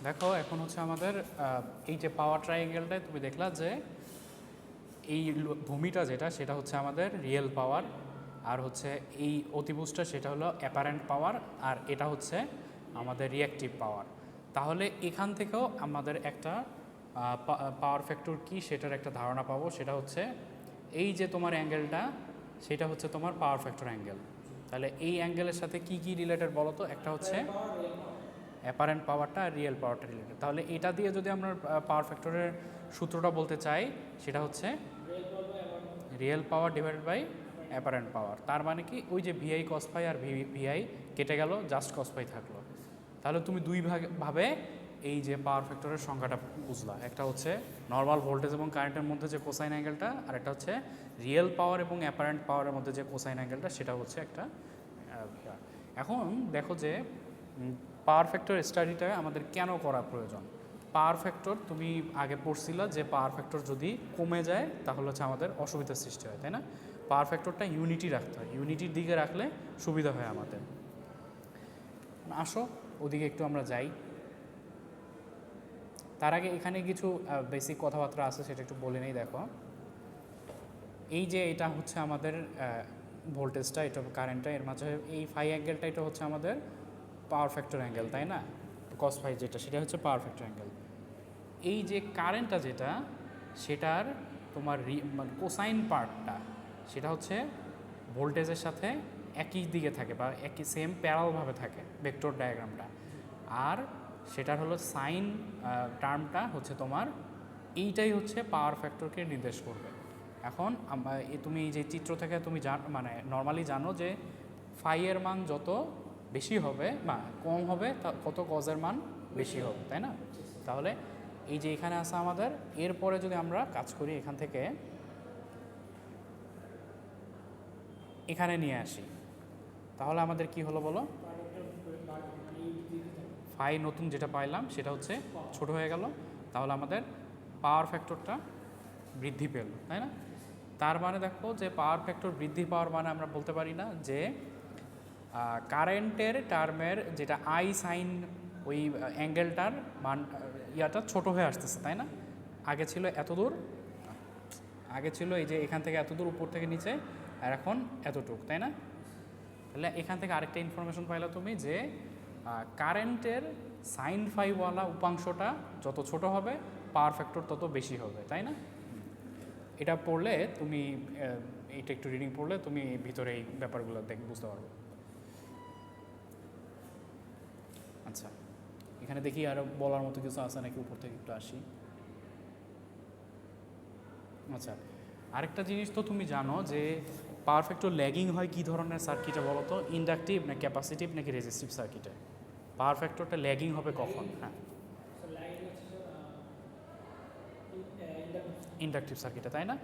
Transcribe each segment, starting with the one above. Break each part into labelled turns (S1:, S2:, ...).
S1: দেখো এখন হচ্ছে আমাদের এই যে পাওয়ার ট্রায়াঙ্গেলটায় তুমি দেখলা যে এই ভূমিটা যেটা সেটা হচ্ছে আমাদের রিয়েল পাওয়ার, আর হচ্ছে এই অতিভুজটা সেটা হলো অ্যাপারেন্ট পাওয়ার, আর এটা হচ্ছে আমাদের রিঅ্যাক্টিভ পাওয়ার। তাহলে এখান থেকেও আমাদের একটা পাওয়ার ফ্যাক্টর কি সেটার একটা ধারণা পাবো। সেটা হচ্ছে এই যে তোমার অ্যাঙ্গেলটা সেটা হচ্ছে তোমার পাওয়ার ফ্যাক্টর অ্যাঙ্গেল। তাহলে এই অ্যাঙ্গেলের সাথে কি কি রিলেটেড বলো তো? একটা হচ্ছে অ্যাপারেন্ট পাওয়ারটা আর রিয়েল পাওয়ারটা রিলেটেড। তাহলে এটা দিয়ে যদি আমরা পাওয়ার ফ্যাক্টরের সূত্রটা বলতে চাই সেটা হচ্ছে real power divided by apparent power. তার মানে কি ওই যে ভিআই কসফাই আর ভিআই কেটে গেল, জাস্ট কসফাই থাকলো। তাহলে তুমি দুই ভাবে এই যে পাওয়ার ফ্যাক্টরের সংখ্যাটা বুঝলা। একটা হচ্ছে নর্মাল ভোল্টেজ এবং কারেন্টের মধ্যে যে কোসাইন অ্যাঙ্গেলটা, আর একটা হচ্ছে রিয়েল পাওয়ার এবং অ্যাপারেন্ট পাওয়ারের মধ্যে যে কোসাইন অ্যাঙ্গেলটা, সেটা হচ্ছে একটা। এখন দেখো যে পাওয়ার ফ্যাক্টর স্টাডিটা আমাদের কেন করা প্রয়োজন। পাওয়ার ফ্যাক্টর তুমি আগে পড়ছিলা যে পাওয়ার ফ্যাক্টর যদি কমে যায় তাহলে হচ্ছে আমাদের অসুবিধার সৃষ্টি হয়, তাই না? পাওয়ার ফ্যাক্টরটা ইউনিটি রাখতে হয়, ইউনিটির দিকে রাখলে সুবিধা হয় আমাদের। আসো ওদিকে একটু আমরা যাই। তার আগে এখানে কিছু বেসিক কথাবার্তা আছে, সেটা একটু বলে নেই। দেখো এই যে এটা হচ্ছে আমাদের ভোল্টেজটা, এটা কারেন্টটা, এর মাঝে এই ফাই অ্যাঙ্গেলটা এটা হচ্ছে আমাদের পাওয়ার ফ্যাক্টর অ্যাঙ্গেল, তাই না? কস ফাই যেটা সেটা হচ্ছে পাওয়ার ফ্যাক্টর অ্যাঙ্গেল। এই যে কারেন্টটা যেটা সেটার তোমার মানে কোসাইন পার্টটা সেটা হচ্ছে ভোল্টেজের সাথে একই দিকে থাকে বা একই সেম প্যারালভাবে থাকে ভেক্টর ডায়াগ্রামটা। আর সেটার হলো সাইন টার্মটা হচ্ছে তোমার এইটাই হচ্ছে পাওয়ার ফ্যাক্টরকে নির্দেশ করবে। এখন তুমি এই যে চিত্র থেকে তুমি মানে নর্মালি জানো যে ফাইয়ের মান যত বেশি হবে বা কম হবে কত কজের মান বেশি হবে, তাই না? তাহলে এই যে এখানে আছে আমাদের, এরপরে যদি আমরা কাজ করি এখান থেকে এখানে নিয়ে আসি, তাহলে আমাদের কি হলো বলো? ফাই নতুন যেটা পাইলাম সেটা হচ্ছে ছোট হয়ে গেল, তাহলে আমাদের পাওয়ার ফ্যাক্টরটা বৃদ্ধি পেল, তাই না? তার মানে দেখো যে পাওয়ার ফ্যাক্টর বৃদ্ধি পাওয়ার মানে আমরা বলতে পারি না যে কারেন্টের টার্মের যেটা আই সাইন ওই অ্যাঙ্গেলটার মান ইয়াটা ছোট হয়ে আসতেছে, তাই না? আগে ছিল এত দূর, আগে ছিল এই যে এখান থেকে এত দূর উপর থেকে নিচে, আর এখন এতটুক, তাই না? তাহলে এখান থেকে আরেকটা ইনফরমেশন পাইলা তুমি যে কারেন্টের সাইন ফাইওয়ালা উপাংশটা যত ছোট হবে পাওয়ার ফ্যাক্টর তত বেশি হবে, তাই না? এটা পড়লে তুমি এইটা একটু রিডিং পড়লে তুমি ভিতরে এই ব্যাপারগুলো বুঝতে পারবে। আচ্ছা, এখানে দেখি আরও বলার মতো কিছু আছে নাকি, উপর থেকে একটু আসি। আচ্ছা, আরেকটা জিনিস তো তুমি জানো যে পাওয়ার ফ্যাক্টর ল্যাগিং হয় কী ধরনের সার্কিটে বলো তো? ইন্ডাকটিভ না ক্যাপাসিটিভ নাকি রেজিস্টিভ সার্কিটে পাওয়ার ফ্যাক্টরটা ল্যাগিং হবে কখন? হ্যাঁ, ইন্ডাকটিভ সার্কিটে, তাই না?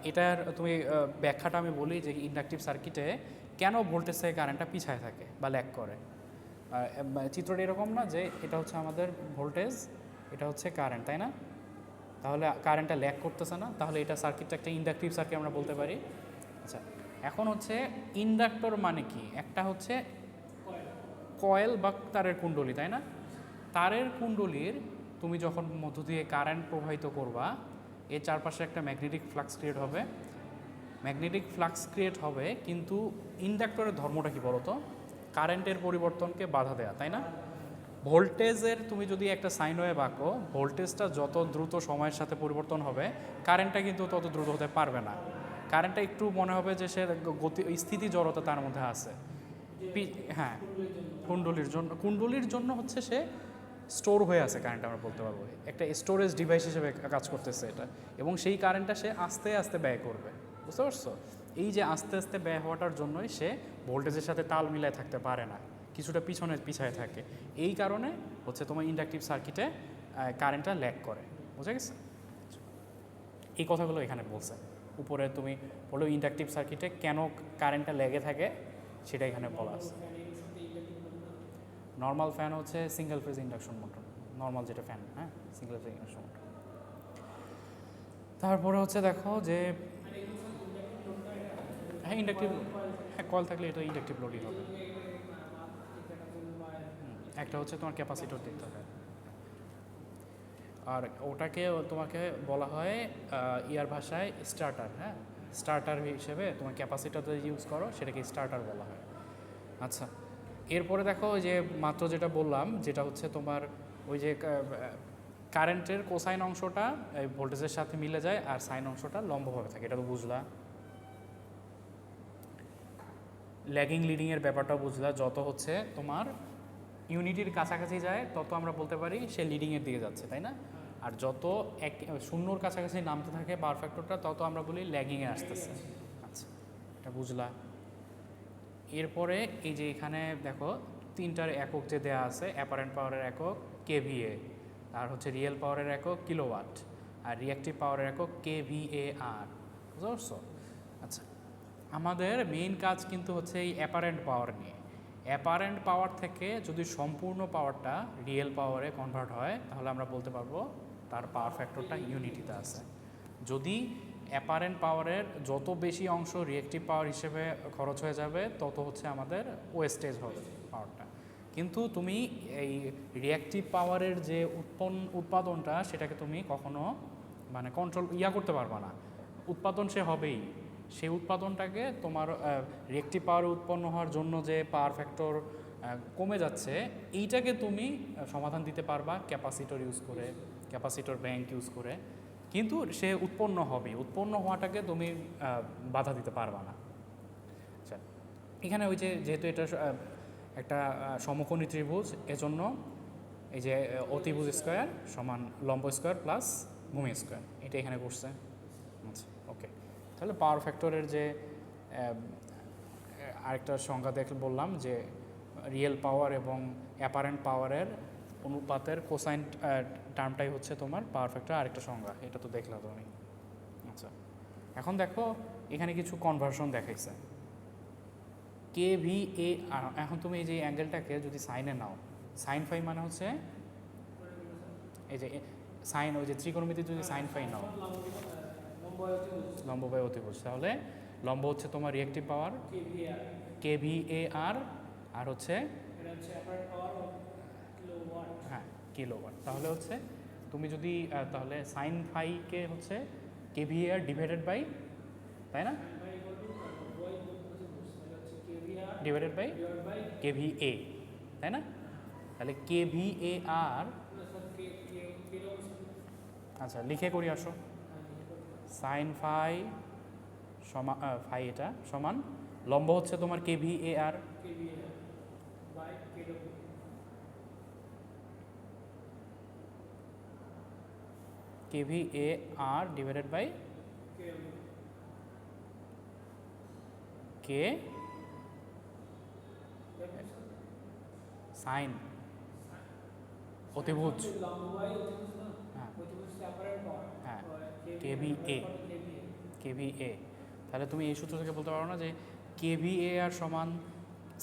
S1: এটার তুমি ব্যাখ্যাটা আমি বলি যে ইন্ডাকটিভ সার্কিটে কেন ভোল্টেজ থেকে কারেন্টটা পিছায় থাকে বা ল্যাগ করে। চিত্রটা এরকম না যে এটা হচ্ছে আমাদের ভোল্টেজ, এটা হচ্ছে কারেন্ট, তাই না? তাহলে কারেন্টটা ল্যাগ করতেছে না, তাহলে এটা সার্কিটটা একটা ইন্ডাকটিভ সার্কিট আমরা বলতে পারি। আচ্ছা, এখন হচ্ছে ইন্ডাক্টর মানে কি? একটা হচ্ছে কয়েল বা তারের কুণ্ডলী, তাই না? তারের কুণ্ডলীর তুমি যখন মধ্য দিয়ে কারেন্ট প্রবাহিত করবা, এর চারপাশে একটা ম্যাগনেটিক ফ্লাক্স ক্রিয়েট হবে। ম্যাগনেটিক ফ্লাক্স ক্রিয়েট হবে, কিন্তু ইন্ডাক্টরের ধর্মটা কি বলো তো? কারেন্টের পরিবর্তনকে বাধা দেয়া, তাই না? ভোল্টেজের তুমি যদি একটা সাইন ওয়েভ আঁকো, ভোল্টেজটা যত দ্রুত সময়ের সাথে পরিবর্তন হবে কারেন্টটা কিন্তু তত দ্রুত হতে পারবে না। কারেন্টটা একটু মনে হবে যে সে গতি স্থিতি জড়তা তার মধ্যে আছে। হ্যাঁ, কুণ্ডলীর জন্য হচ্ছে সে স্টোর হয়ে আছে কারেন্ট, আমরা বলতে পারবো একটা স্টোরেজ ডিভাইস হিসেবে কাজ করতেছে এটা, এবং সেই কারেন্টটা সে আস্তে আস্তে ব্যয় করবে। বুঝতে পারছো? এই যে আস্তে আস্তে ব্যয় হওয়াটার জন্যই সে ভোল্টেজের সাথে তাল মিলায় থাকতে পারে না, কিছুটা পিছায় থাকে। এই কারণে হচ্ছে তোমার ইন্ডাকটিভ সার্কিটে কারেন্টটা ল্যাগ করে। বুঝা গেছে? এই কথাগুলো এখানে বলছে। উপরে তুমি বলো ইন্ডাকটিভ সার্কিটে কেন কারেন্টটা লেগে থাকে সেটা এখানে বলা আছে। নর্মাল ফ্যান হচ্ছে single phase induction motor, normal যেটা ফ্যান, হ্যাঁ, সিঙ্গেল ফেজ ইন্ডাকশন মোটর। তারপরে হচ্ছে দেখো যে হ্যাঁ ইন্ডাকটিভ, হ্যাঁ কয়েল থাকলে এটা ইন্ডাকটিভ লোডই হবে। একটা হচ্ছে তোমার ক্যাপাসিটর দিতে হবে। আর ওটাকে তোমাকে বলা হয় ইয়ার ভাষায় স্টার্টার। হ্যাঁ, স্টার্টার হিসেবে তোমার ক্যাপাসিটার যদি ইউজ করো সেটাকে স্টার্টার বলা হয়। আচ্ছা, এরপরে দেখো ওই যে মাত্র যেটা বললাম, যেটা হচ্ছে তোমার ওই যে কারেন্টের কোসাইন অংশটা ভোল্টেজের সাথে মিলে যায় আর সাইন অংশটা লম্বভাবে থাকে, এটা তো বুঝলা। ল্যাগিং লিডিংয়ের ব্যাপারটাও বুঝলা, যত হচ্ছে তোমার ইউনিটির কাছাকাছি যায় তত আমরা বলতে পারি সে লিডিংয়ের দিকে যাচ্ছে, তাই না? আর যত শূন্যর কাছাকাছি নামতে থাকে পাওয়ার ফ্যাক্টরটা তত আমরা বলি ল্যাগিংয়ে আসতেছে। আচ্ছা, এটা বুঝলা। এরপরে এই যে এখানে দেখো তিনটার একক যে দেওয়া আছে, অ্যাপারেন্ট পাওয়ারের একক কেভিএ, আর হচ্ছে রিয়েল পাওয়ারের একক কিলোওয়াট, আর রিঅ্যাক্টিভ পাওয়ারের একক কেভিএআর। বুঝতে পারছো? আচ্ছা, আমাদের মেইন কাজ কিন্তু হচ্ছে এই অ্যাপারেন্ট পাওয়ার নিয়ে। অ্যাপারেন্ট পাওয়ার থেকে যদি সম্পূর্ণ পাওয়ারটা রিয়েল পাওয়ারে কনভার্ট হয় তাহলে আমরা বলতে পারবো তার পাওয়ার ফ্যাক্টরটা ইউনিটিতে আছে। যদি অ্যাপারেন্ট পাওয়ারের যত বেশি অংশ রিঅ্যাক্টিভ পাওয়ার হিসেবে খরচ হয়ে যাবে তত হচ্ছে আমাদের ওয়েস্টেজ হবে পাওয়ারটা। কিন্তু তুমি এই রিঅ্যাক্টিভ পাওয়ারের যে উৎপাদনটা সেটাকে তুমি কখনো মানে কন্ট্রোল করতে পারবা না, উৎপাদন সে হবেই। সেই উৎপাদনটাকে তোমার রিঅ্যাক্টিভ পাওয়ার উৎপন্ন হওয়ার জন্য যে পাওয়ার ফ্যাক্টর কমে যাচ্ছে এইটাকে তুমি সমাধান দিতে পারবা ক্যাপাসিটর ইউজ করে, ক্যাপাসিটর ব্যাংক ইউজ করে, কিন্তু সে উৎপন্ন হবে, উৎপন্ন হওয়াটাকে তুমি বাধা দিতে পারবা না। আচ্ছা, এখানে ওই যে যেহেতু এটা একটা সমকোণী ত্রিভুজ, এজন্য এই যে অতিভুজ স্কোয়ার সমান লম্ব স্কোয়ার প্লাস ভূমি স্কোয়ার, এটা এখানে করছে। আচ্ছা, ওকে, তাহলে পাওয়ার ফ্যাক্টরের যে আরেকটা সংজ্ঞা বললাম যে রিয়েল পাওয়ার এবং অ্যাপারেন্ট পাওয়ারের অনুপাতের কোসাইন টার্মটাই হচ্ছে তোমার পাওয়ার ফ্যাক্টর আরেকটা সংজ্ঞা, এটা তো দেখলা তুমি। আচ্ছা, এখন দেখো এখানে কিছু কনভার্সন দেখাইছে কেভিএ। এখন তুমি এই যে অ্যাঙ্গেলটাকে যদি সাইনে নাও, সাইন ফাই মানে হচ্ছে এই যে সাইন, ওই যে ত্রিকোণমিতি যদি সাইন ফাই নাও লম্ব বাই অতিভুজ, তাহলে লম্ব হচ্ছে তোমার রিঅ্যাক্টিভ পাওয়ার কেভিএআর, আর হচ্ছে হ্যাঁ কিলোওয়াট। তাহলে হচ্ছে তুমি যদি তাহলে সাইন ফাইকে হচ্ছে কেভিএআর ডিভাইডেড বাই, তাই না, ডিভাইডেড বাই কেভিএ, তাই না? তাহলে কেভিএআর, আচ্ছা লিখে করি আসো, সাইন ফাই সমান ফাই এটা সমান লম্ব হচ্ছে তোমার কেভিএআর কেভিএআর ডিভাইডেড বাই কে সাইন অতিভুজ, হ্যাঁ কেভিএ, কেভিএ। তাহলে তুমি এই সূত্র থেকে বলতে পারো না যে কেভিএ আর সমান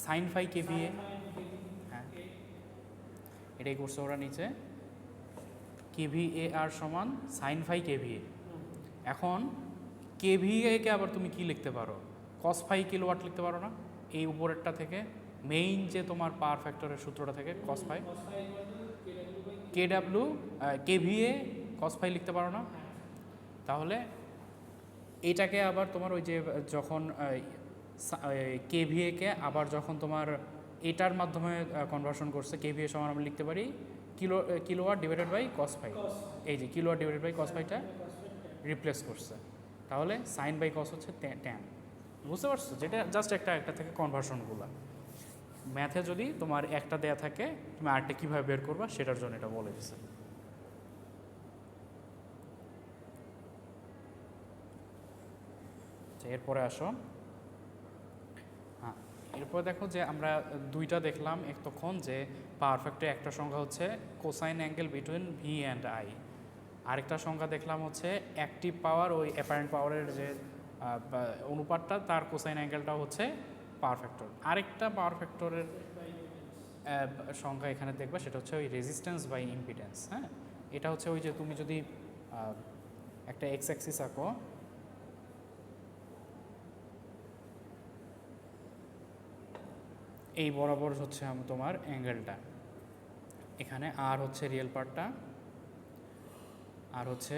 S1: সাইন ফাই কেভিএ, হ্যাঁ এটাই করছে ওরা নিচে, কেভিএ আর সমান সাইন ফাই কেভিএ। এখন কেভিএকে আবার তুমি কি লিখতে পারো, কস ফাই কিলোওয়াট লিখতে পারো না, এই উপরেরটা থেকে মেইন যে তোমার পাওয়ার ফ্যাক্টরের সূত্রটা থেকে কস ফাই কেডাব্লিউ কেভিএ কস ফাই লিখতে পারো না। তাহলে এটাকে আবার তোমার ওই যে যখন কেভিএকে আবার যখন তোমার এটার মাধ্যমে কনভার্সন করছে, কেভিএ সমান আমরা লিখতে পারি kilowatt divided by cos phi, এই যে কিলোওয়াট ডিভাইডেড বাই কস ফাইটা রিপ্লেস করছে, তাহলে সাইন বাই কস হচ্ছে ট্যান। বুঝতে পারছো? যেটা জাস্ট একটা থেকে কনভার্সনগুলো ম্যাথে যদি তোমার একটা দেয়া থাকে তুমি আরেকটা কীভাবে বের করবা সেটার জন্য এটা বলে দিচ্ছে। এরপরে আসো, হ্যাঁ এরপরে দেখো যে আমরা দুইটা দেখলাম এতক্ষণ যে পাওয়ার ফ্যাক্টর একটা সংখ্যা হচ্ছে cosine angle between V and I, আরেকটা সংখ্যা দেখলাম হচ্ছে অ্যাক্টিভ পাওয়ার ওই অ্যাপারেন্ট পাওয়ারের যে অনুপাতটা তার কোসাইন অ্যাঙ্গেলটা হচ্ছে পাওয়ার ফ্যাক্টর। আরেকটা পাওয়ার ফ্যাক্টরের সংখ্যা এখানে দেখবা সেটা হচ্ছে ওই রেজিস্ট্যান্স বাই ইম্পিডেন্স। হ্যাঁ, এটা হচ্ছে ওই যে তুমি যদি একটা এক্স অ্যাক্সিস আঁকো, এই বরাবর হচ্ছে তোমার অ্যাঙ্গেলটা, এখানে আর হচ্ছে রিয়েল পার্টটা, আর হচ্ছে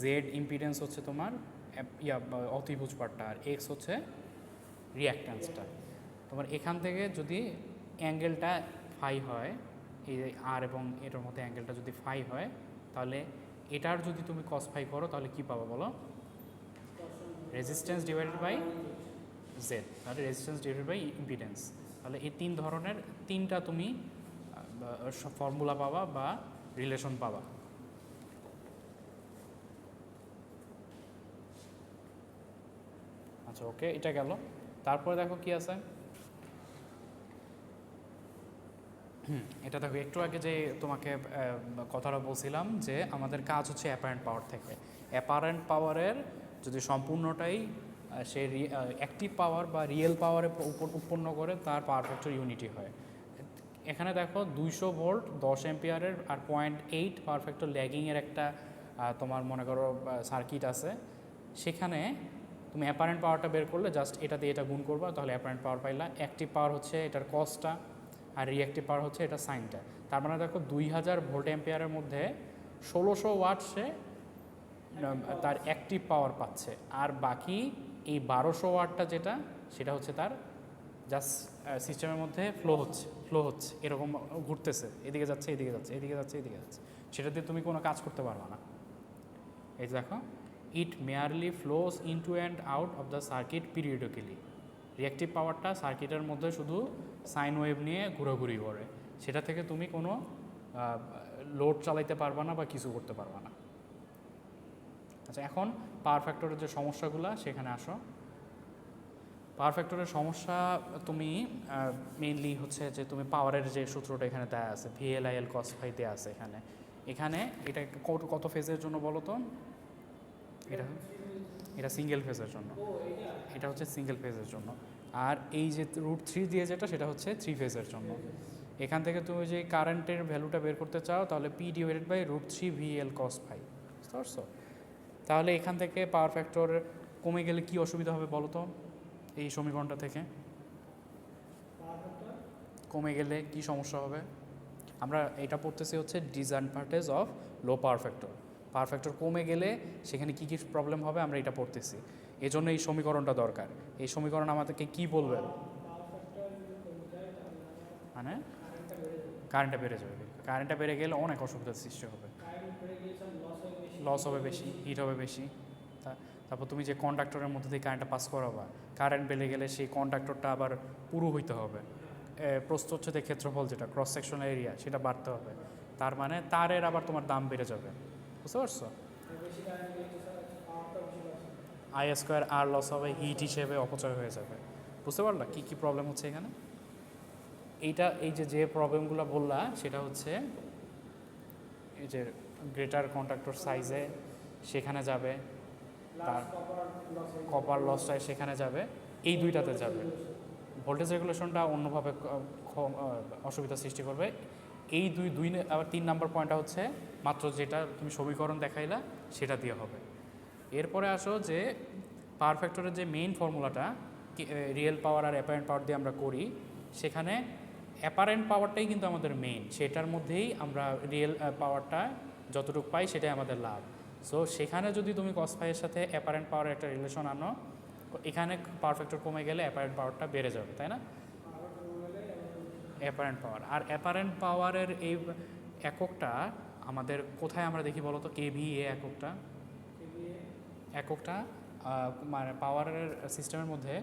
S1: জেড ইম্পিডেন্স হচ্ছে তোমার অতিভুজ পার্টটা, আর এক্স হচ্ছে রিঅ্যাক্ট্যান্সটা। তোমার এখান থেকে যদি অ্যাঙ্গেলটা ফাই হয়, এই আর এবং এটার মধ্যে অ্যাঙ্গেলটা যদি ফাই হয়, তাহলে এটার যদি তুমি কস ফাই করো তাহলে কি পাবো বলো? রেজিস্ট্যান্স ডিভাইডেড বাই জেড, তাহলে রেজিস্ট্যান্স ডিভাইডেড বাই ইম্পিডেন্স। তাহলে এই তিন ধরনের তিনটা তুমি ফর্মুলা পাবা বা রিলেশন পাবা। আচ্ছা ওকে, এটা গেল। তারপরে দেখো কি আছে, এটা দেখো একটু আগে যে তোমাকে কথাটা বলছিলাম যে আমাদের কাজ হচ্ছে অ্যাপারেন্ট পাওয়ার থেকে। অ্যাপারেন্ট পাওয়ারের যদি সম্পূর্ণটাই সে অ্যাক্টিভ পাওয়ার বা রিয়েল পাওয়ারের উপর উৎপন্ন করে, তার পাওয়ার ফ্যাক্টর ইউনিটি হয়। এখানে দেখো 200 ভোল্ট 10 অ্যাম্পিয়ারের আর 0.8 পাওয়ার ফ্যাক্টর ল্যাগিংয়ের একটা তোমার মনে করো সার্কিট আছে। সেখানে তুমি অ্যাপারেন্ট পাওয়ারটা বের করলে জাস্ট এটা দিয়ে এটা গুণ করবা, তাহলে অ্যাপারেন্ট পাওয়ার পাইলা। অ্যাক্টিভ পাওয়ার হচ্ছে এটার কসটা, আর রিঅ্যাক্টিভ পাওয়ার হচ্ছে এটা সাইনটা। তার মানে দেখো 2000 ভোল্ট অ্যাম্পিয়ারের মধ্যে 1600 ওয়াট সে তার অ্যাক্টিভ পাওয়ার পাচ্ছে, আর বাকি এই 1200 ওয়াটটা যেটা সেটা হচ্ছে তার জাস্ট সিস্টেমের মধ্যে ফ্লো হচ্ছে এরকম ঘুরতেছে, এদিকে যাচ্ছে এদিকে যাচ্ছে এদিকে যাচ্ছে এদিকে যাচ্ছে, সেটা দিয়ে তুমি কোনো কাজ করতে পারবে না। এই দেখো, it merely flows into and out of the circuit periodically. Reactive পাওয়ারটা সার্কিটের মধ্যে শুধু সাইন ওয়েভ নিয়ে ঘোরাঘুরি করে, সেটা থেকে তুমি কোনো লোড চালাইতে পারবা না বা কিছু করতে পারবা না। আচ্ছা, এখন পাওয়ার ফ্যাক্টরের যে সমস্যাগুলো সেখানে আসো। পাওয়ার ফ্যাক্টরের সমস্যা তুমি মেইনলি হচ্ছে যে তুমি পাওয়ারের যে সূত্রটা এখানে দেওয়া আছে, VLIL cos phi দেওয়া আছে এখানে। এখানে এটা কত ফেজের জন্য বলো তো? এটা সিঙ্গেল ফেজের জন্য, এটা হচ্ছে সিঙ্গেল ফেজের জন্য। আর এই যে √3 দিয়ে যেটা, সেটা হচ্ছে 3 ফেজের জন্য। এখান থেকে তুমি যে কারেন্টের ভ্যালুটা বের করতে চাও, তাহলে P divided by √3 VL cos phi, বুঝতে পারছো? তাহলে এখান থেকে পাওয়ার ফ্যাক্টর কমে গেলে কি অসুবিধা হবে বলো তো? এই সমীকরণটা থেকে কমে গেলে কি সমস্যা হবে? আমরা এটা পড়তেছি হচ্ছে disadvantage of low power factor. Power factor কমে গেলে সেখানে কি কি প্রবলেম হবে আমরা এটা পড়তেছি, এজন্য এই সমীকরণটা দরকার। এই সমীকরণ আমাদেরকে কি বলবে? মানে কারেন্টটা বেড়ে যাবে, কারেন্টটা বেড়ে গেলে অনেক অসুবিধার সৃষ্টি হবে, লস হবে বেশি, হিট হবে বেশি। তারপর তুমি যে কন্ডাক্টরের মধ্যে দিয়ে কারেন্টটা পাস করাবা, কারেন্ট বেড়ে গেলে সেই কন্ডাক্টরটা আবার পুরো হইতে হবে, প্রস্থচ্ছেদের ক্ষেত্রফল যেটা ক্রস সেকশনাল এরিয়া সেটা বাড়তে হবে। তার মানে তারের আবার তোমার দাম বেড়ে যাবে, বুঝতে পারছো? I² আর লস হবে, হিট হিসেবে অপচয় হয়ে যাবে। বুঝতে পারলা কী কী প্রবলেম হচ্ছে এখানে? এই যে প্রবলেমগুলো বললা সেটা হচ্ছে এই যে গ্রেটার কন্ডাক্টর সাইজে সেখানে যাবে, তার কপার লসটায় সেখানে যাবে, এই দুইটাতে যাবে। ভোল্টেজ রেগুলেশনটা অন্যভাবে অসুবিধা সৃষ্টি করবে। এই আবার 3 নাম্বার পয়েন্টটা হচ্ছে মাত্র যেটা তুমি সমীকরণ দেখাইলা সেটা দিয়ে হবে। এরপরে আসো যে পাওয়ার ফ্যাক্টরের যে মেইন ফর্মুলাটা রিয়েল পাওয়ার আর অ্যাপারেন্ট পাওয়ার দিয়ে আমরা করি, সেখানে অ্যাপারেন্ট পাওয়ারটাই কিন্তু আমাদের মেইন, সেটার মধ্যেই আমরা রিয়েল পাওয়ারটা যতটুকু পাই সেটাই আমাদের লাভ। সো সেখানে যদি তুমি cos phi এর সাথে অ্যাপারেন্ট পাওয়ারের একটা রিলেশন আনো, এখানে পাওয়ার ফ্যাক্টর কমে গেলে অ্যাপারেন্ট পাওয়ারটা বেড়ে যাবে, তাই না? অ্যাপারেন্ট পাওয়ার, আর অ্যাপারেন্ট পাওয়ারের এই এককটা আমাদের কোথায় আমরা দেখি বলো তো? KVA এককটা মানে পাওয়ারের সিস্টেমের মধ্যে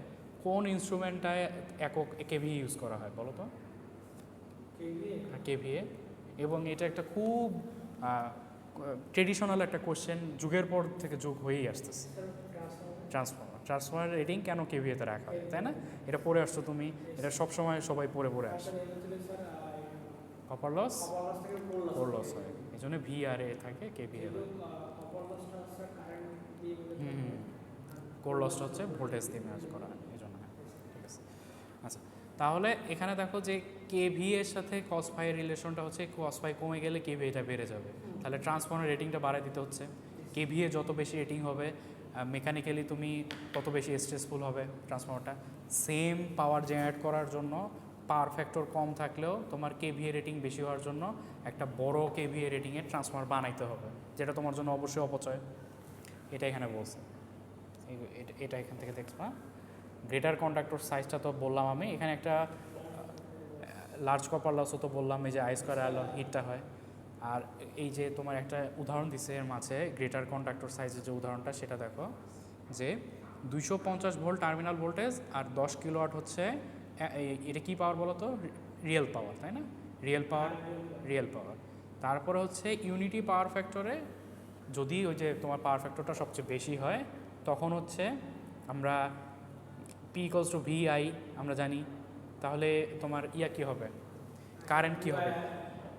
S1: কোন ইনস্ট্রুমেন্টটায় একক KVA ইউজ করা হয় বলো তো? KVA। এবং এটা একটা খুব ট্রেডিশনাল একটা কোশ্চেন, যুগের পর থেকে যুগ হয়েই আসতেছে। ট্রান্সফর্মার রেটিং কেন KVA-তে রাখা হয়, তাই না? এটা পড়ে আসছো তুমি, এটা সবসময় সবাই পড়ে আসে। কপার লস কোর লস হয়, এই জন্য VRA থাকে, KVA হয়। কোর লসটা হচ্ছে ভোল্টেজ দিয়ে ম্যাচ করা, এই জন্য। ঠিক আছে, আচ্ছা তাহলে এখানে দেখো যে KVA এর সাথে cos phi এর রিলেশনটা হচ্ছে cos phi কমে গেলে KVA-টা বেড়ে যাবে, তাহলে ট্রান্সফর্মার রেটিংটা বাড়ায় দিতে হচ্ছে। KVA যত বেশি রেটিং হবে মেকানিক্যালি তুমি তত বেশি স্ট্রেসফুল হবে ট্রান্সফর্মারটা। সেম পাওয়ার জেনারেট করার জন্য পাওয়ার ফ্যাক্টর কম থাকলেও তোমার KVA রেটিং বেশি হওয়ার জন্য একটা বড় KVA রেটিংয়ের ট্রান্সফর্মার বানাইতে হবে। যেটা তোমার জন্য অবশ্যই অপচয়। এটা এখানে বলছে, এটা এখান থেকে দেখবা। গ্রেটার কন্ডাক্টর সাইজটা তো বললাম আমি, এখানে একটা লার্জ কপার লসও তো বললাম, এই যে আই স্কোয়ার আয়রন হিটটা হয়। আর এই যে তোমার একটা উদাহরণ দিছে এর মাঝে গ্রেটার কন্ডাক্টর সাইজের যে উদাহরণটা, সেটা দেখো যে 250 ভোল্ট টার্মিনাল ভোল্টেজ আর 10 কিলোওয়াট হচ্ছে এটা কি পাওয়ার বলো তো? রিয়েল পাওয়ার, তাই না? Real power. তারপরে হচ্ছে ইউনিটি পাওয়ার ফ্যাক্টরে যদি ওই যে তোমার পাওয়ার ফ্যাক্টরটা সবচেয়ে বেশি হয়, তখন হচ্ছে আমরা পি ইকলস টু ভিআই আমরা জানি। তাহলে তোমার কী হবে, কারেন্ট কী হবে?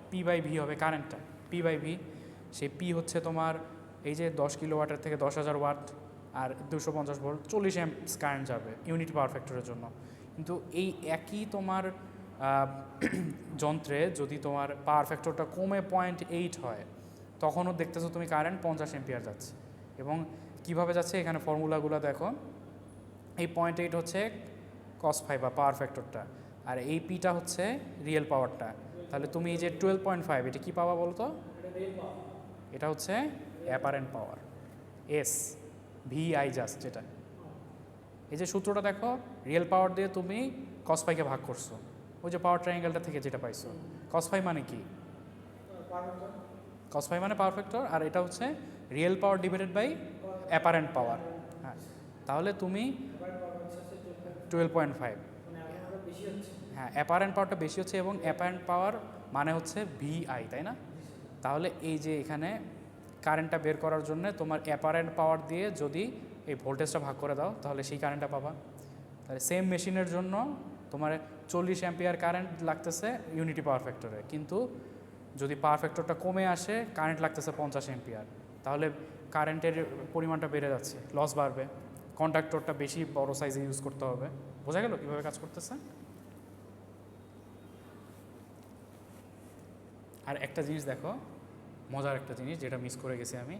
S1: পি বাই ভি হবে কারেন্টটা, পি বাই ভি। সেই পি হচ্ছে তোমার এই যে 10 কিলোওয়াটের থেকে 10,000 ওয়াট আর 250 ভোল্ট, 40 অ্যাম্পস কারেন্ট যাবে ইউনিটি পাওয়ার ফ্যাক্টরের জন্য। কিন্তু এই একই তোমার যন্ত্রে যদি তোমার পাওয়ার ফ্যাক্টরটা কমে 0.8 হয়, তখনও দেখতেছো তুমি কারেন্ট 50 এম্পিয়ার যাচ্ছে। এবং কিভাবে যাচ্ছে এখানে ফর্মুলাগুলো দেখো, এই 0.8 হচ্ছে কস ফাই বা পাওয়ার ফ্যাক্টরটা, আর এই পিটা হচ্ছে রিয়েল পাওয়ারটা। তাহলে তুমি এই যে 12.5 এটা কী পাওয়া বলো তো? এটা হচ্ছে apparent power, S VI just. যেটা এই যে সূত্রটা দেখো, রিয়েল পাওয়ার দিয়ে তুমি কস ফাইকে ভাগ করছো, ওই যে পাওয়ার ট্রায়াঙ্গেলটা থেকে যেটা পাইছো। কস ফাই মানে কি? কস ফাই মানে পাওয়ার ফ্যাক্টর, আর এটা হচ্ছে real power divided by apparent power. হ্যাঁ, তাহলে তুমি 12.5, হ্যাঁ অ্যাপারেন্ট পাওয়ারটা বেশি হচ্ছে, এবং অ্যাপারেন্ট পাওয়ার মানে হচ্ছে ভিআই, তাই না? তাহলে এই যে এখানে কারেন্টটা বের করার জন্য তোমার অ্যাপারেন্ট পাওয়ার দিয়ে যদি এই ভোল্টেজটা ভাগ করে দাও, তাহলে সেই কারেন্টটা পাবা। তাহলে সেম মেশিনের জন্য তোমার 40 অ্যাম্পিয়ার কারেন্ট লাগতেছে ইউনিটি পাওয়ার ফ্যাক্টরে, কিন্তু যদি পাওয়ার ফ্যাক্টরটা কমে আসে কারেন্ট লাগতেছে 50 অ্যাম্পিয়ার, তাহলে কারেন্টের পরিমাণটা বেড়ে যাচ্ছে, লস বাড়বে, কন্ডাক্টরটা বেশি বড় সাইজে ইউজ করতে হবে। বোঝা গেল কীভাবে কাজ করতেছে? আর একটা জিনিস দেখো, মজার একটা জিনিস যেটা মিস করে গেছি আমি,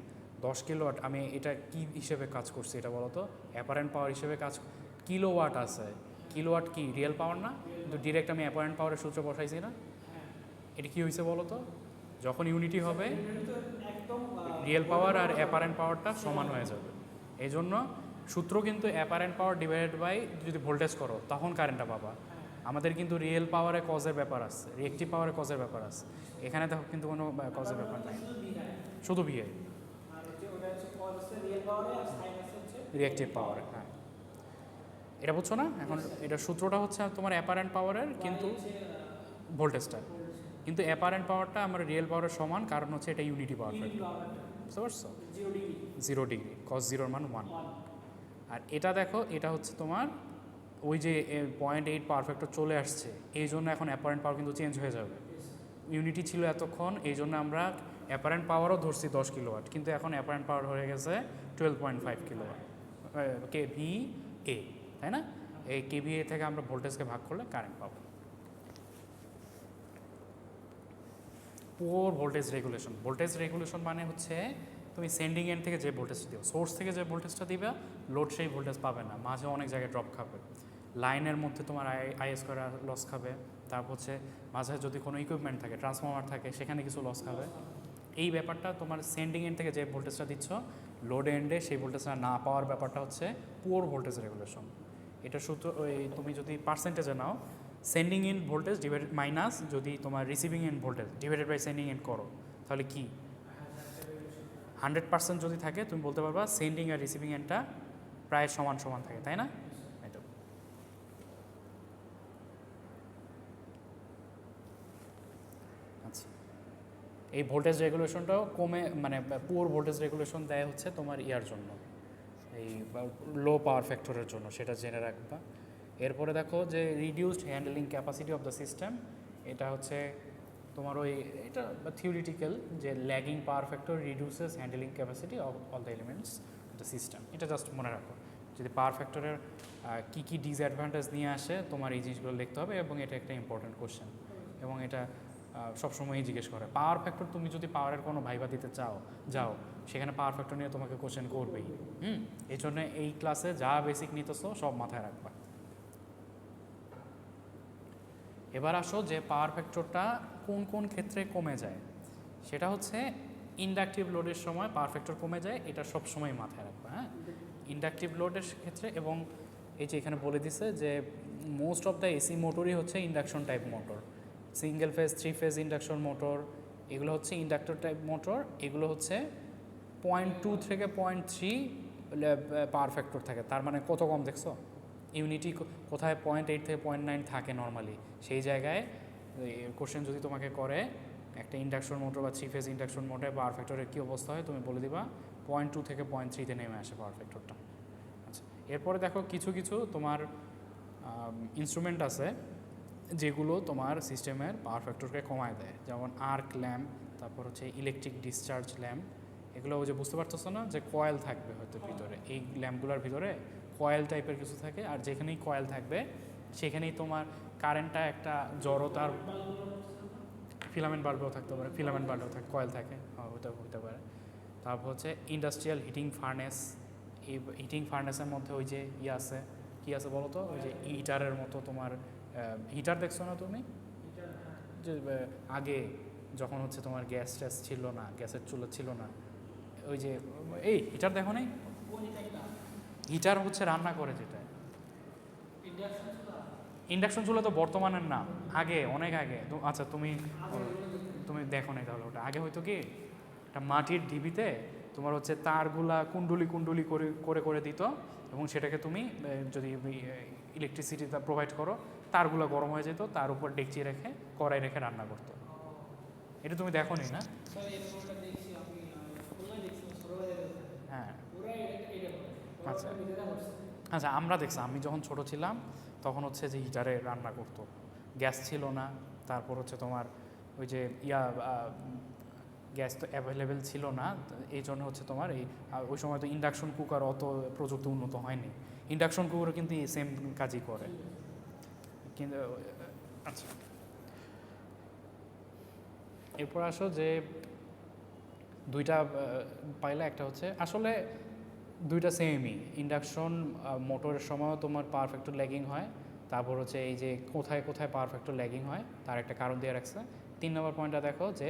S1: 10 কিলোওয়াট, আমি এটা কি হিসেবে কাজ করছি এটা বলো তো? অ্যাপারেন্ট পাওয়ার হিসেবে কাজ। কিলোওয়াট আছে, কিলোওয়াট কি রিয়েল পাওয়ার না? কিন্তু ডিরেক্ট আমি অ্যাপারেন্ট পাওয়ারের সূত্র বসাইছি না। এটা কি হয়েছে বলো তো? যখন ইউনিটি হবে রিয়েল পাওয়ার আর অ্যাপারেন্ট পাওয়ারটা সমান হয়ে যাবে। এই জন্য সূত্র কিন্তু অ্যাপারেন্ট পাওয়ার ডিভাইডেড বাই যদি ভোল্টেজ করো তখন কারেন্টটা পাবা। আমাদের কিন্তু রিয়েল পাওয়ারে কজের ব্যাপার আছে, রিয়েক্টিভ পাওয়ারে কজের ব্যাপার আছে। এখানে দেখো কিন্তু কোনো কজের ব্যাপার নাই, শুধু ভিআই, রিয়েক্টিভ পাওয়ারে। হ্যাঁ, এটা বুঝছো না এখন? এটা সূত্রটা হচ্ছে তোমার অ্যাপারেন্ট পাওয়ারের, কিন্তু ভোল্টেজটা, কিন্তু অ্যাপারেন্ট পাওয়ারটা আমার রিয়েল পাওয়ারের সমান, কারণ হচ্ছে এটা ইউনিটি পাওয়ার ফ্যাক্টর। বুঝতে পারছো? 0 ডিগ্রি, কস 0 মান 1। আর এটা দেখো, এটা হচ্ছে তোমার ওই যে 0.8 পাওয়ার ফ্যাক্টর চলে আসছে, এই জন্য এখন অ্যাপারেন্ট পাওয়ার কিন্তু চেঞ্জ হয়ে যাবে। ইউনিটি ছিল এতক্ষণ, এই জন্য আমরা অ্যাপারেন্ট পাওয়ারও ধরছি 10 কিলোওয়াট, কিন্তু এখন অ্যাপারেন্ট পাওয়ার হয়ে গেছে 12.5 কিলোওয়াট কেভিএ, তাই না? এই কেভিএ থেকে আমরা ভোল্টেজকে ভাগ করলে কারেন্ট পাবো। Poor voltage regulation. Voltage regulation মানে হচ্ছে তুমি সেন্ডিং এন্ড থেকে যে ভোল্টেজটা দিও, সোর্স থেকে যে ভোল্টেজটা দিবে, লোড সেই ভোল্টেজ পাবে না, মাঝে অনেক জায়গায় ড্রপ খাবে, লাইনের মধ্যে তোমার আইএস করে লস খাবে, তারপর হচ্ছে মাঝে যদি কোনো ইকুইপমেন্ট থাকে, ট্রান্সফর্মার থাকে, সেখানে কিছু লস খাবে। এই ব্যাপারটা তোমার সেন্ডিং এন্ড থেকে যে ভোল্টেজটা দিচ্ছ, লোড এন্ডে সেই ভোল্টেজটা না পাওয়ার ব্যাপারটা হচ্ছে পুওর ভোল্টেজ রেগুলেশন। এটা সূত্র ওই তুমি যদি পার্সেন্টেজে নাও, sending in voltage divided minus যদি তোমার receiving end voltage divided by sending end করো, তাহলে কি 100% যদি থাকে তুমি বলতে পারবা সেন্ডিং আর রিসিভিং এন্ডটা প্রায় সমান সমান থাকে, তাই না? এটা আচ্ছা, এই ভোল্টেজ রেগুলেশনটাও কমে, মানে পুওর ভোল্টেজ রেগুলেশন দেয় হচ্ছে তোমার ইয়ার জন্য, এই লো পাওয়ার ফ্যাক্টরের জন্য, সেটা জেনে রাখবা। এরপরে দেখো যে reduced handling capacity of the system, এটা হচ্ছে তোমার ওই এটা থিওরিটিক্যাল যে lagging power factor reduces handling capacity of all the elements of the system. এটা জাস্ট মনে রাখো, যদি পাওয়ার ফ্যাক্টরের কী কী ডিসঅ্যাডভান্টেজ নিয়ে আসে তোমার এই জিনিসগুলো লিখতে হবে, এবং এটা একটা ইম্পর্টেন্ট কোশ্চেন, এবং এটা সবসময়ই জিজ্ঞেস করে। পাওয়ার ফ্যাক্টর তুমি যদি পাওয়ারের কোনো ভাইবা দিতে যাও, সেখানে পাওয়ার ফ্যাক্টর নিয়ে তোমাকে কোশ্চেন করবেই। এই জন্য এই ক্লাসে যা বেসিক নিতেছো সব মাথায় রাখবা। এবার আসো যে পাওয়ার ফ্যাক্টরটা কোন কোন ক্ষেত্রে কমে যায়, সেটা হচ্ছে ইন্ডাকটিভ লোডের সময় পাওয়ার ফ্যাক্টর কমে যায়, এটা সব সময় মাথায় রাখবে। হ্যাঁ, ইন্ডাকটিভ লোডের ক্ষেত্রে, এবং এই যে এখানে বলে দিছে যে মোস্ট অফ দ্য এসি মোটরই হচ্ছে induction type motor, single phase, 3 phase induction motor, এগুলো হচ্ছে ইন্ডাক্টর টাইপ মোটর। এগুলো হচ্ছে 0.2 থেকে 0.3 পাওয়ার ফ্যাক্টর থাকে। তার মানে কত কম দেখছো, ইউনিটি কোথায় 0.8 থেকে 0.9 থাকে নর্মালি, সেই জায়গায় কোশ্চেন যদি তোমাকে করে একটা ইন্ডাকশন মোটর বা 3 ফেজ ইন্ডাকশন মোটরে পাওয়ার ফ্যাক্টরের কী অবস্থা হয়, তুমি বলে দিবা 0.2 থেকে 0.3-তে নেমে আসে পাওয়ার ফ্যাক্টরটা। আচ্ছা, এরপরে দেখো কিছু কিছু তোমার ইনস্ট্রুমেন্ট আছে যেগুলো তোমার সিস্টেমের পাওয়ার ফ্যাক্টরকে কমায় দেয়, যেমন আর্ক ল্যাম্প, তারপর হচ্ছে ইলেকট্রিক ডিসচার্জ ল্যাম্প। এগুলো ওই যে বুঝতে পারতেছো না যে কয়েল থাকবে হয়তো ভিতরে, এই ল্যাম্পগুলোর ভিতরে কয়েল টাইপের কিছু থাকে, আর যেখানেই কয়েল থাকবে সেখানেই তোমার কারেন্টটা একটা জড়তার, ফিলামেন্ট বাল্বেও থাকতে পারে, ফিলামেন্ট বাল্বেও থাকে, কয়েল থাকে, ওটা হতে পারে। তারপর হচ্ছে ইন্ডাস্ট্রিয়াল হিটিং ফার্নেস, এই হিটিং ফার্নেসের মধ্যে ওই যে আছে, কী আছে বলো তো, ওই যে হিটারের মতো তোমার হিটার দেখছো না তুমি, যে আগে যখন হচ্ছে তোমার গ্যাস ট্যাস ছিল না, গ্যাসের চুলা ছিল না, ওই যে এই হিটার দেখো নাই, হিটার হচ্ছে রান্না করে যেটা, ইন্ডাকশন চুলা তো বর্তমানের না, আগে অনেক আগে। আচ্ছা তুমি তুমি দেখো নাই তাহলে, ওটা আগে হয়তো কি একটা মাটির ঢিবিতে তোমার হচ্ছে তারগুলা কুণ্ডুলি কুণ্ডুলি করে করে করে দিত, এবং সেটাকে তুমি যদি ইলেকট্রিসিটিটা প্রোভাইড করো, তারগুলো গরম হয়ে যেত, তার উপর ডেকচি রেখে কড়াই রেখে রান্না করতো। এটা তুমি দেখো নি না? হ্যাঁ, আচ্ছা আচ্ছা, আমরা দেখছি, আমি যখন ছোট ছিলাম তখন হচ্ছে যে হিটারে রান্না করতো, গ্যাস ছিল না। তারপর হচ্ছে তোমার ওই যে গ্যাস তো অ্যাভেলেবেল ছিল না, এই জন্য হচ্ছে তোমার এই ওই সময় তো ইন্ডাকশন কুকার অত প্রযুক্তি উন্নত হয়নি, ইন্ডাকশন কুকারও কিন্তু এই সেম কাজই করে কিন্তু। আচ্ছা, এরপর আসো যে দুইটা পাইলে, একটা হচ্ছে আসলে দুইটা সেমই, ইন্ডাকশন মোটরের সময়ও তোমার পাওয়ার ফ্যাক্টর ল্যাগিং হয়। তারপর হচ্ছে এই যে কোথায় কোথায় পাওয়ার ফ্যাক্টর ল্যাগিং হয় তার একটা কারণ দিয়ে রাখছে। 3 নম্বর পয়েন্টটা দেখো যে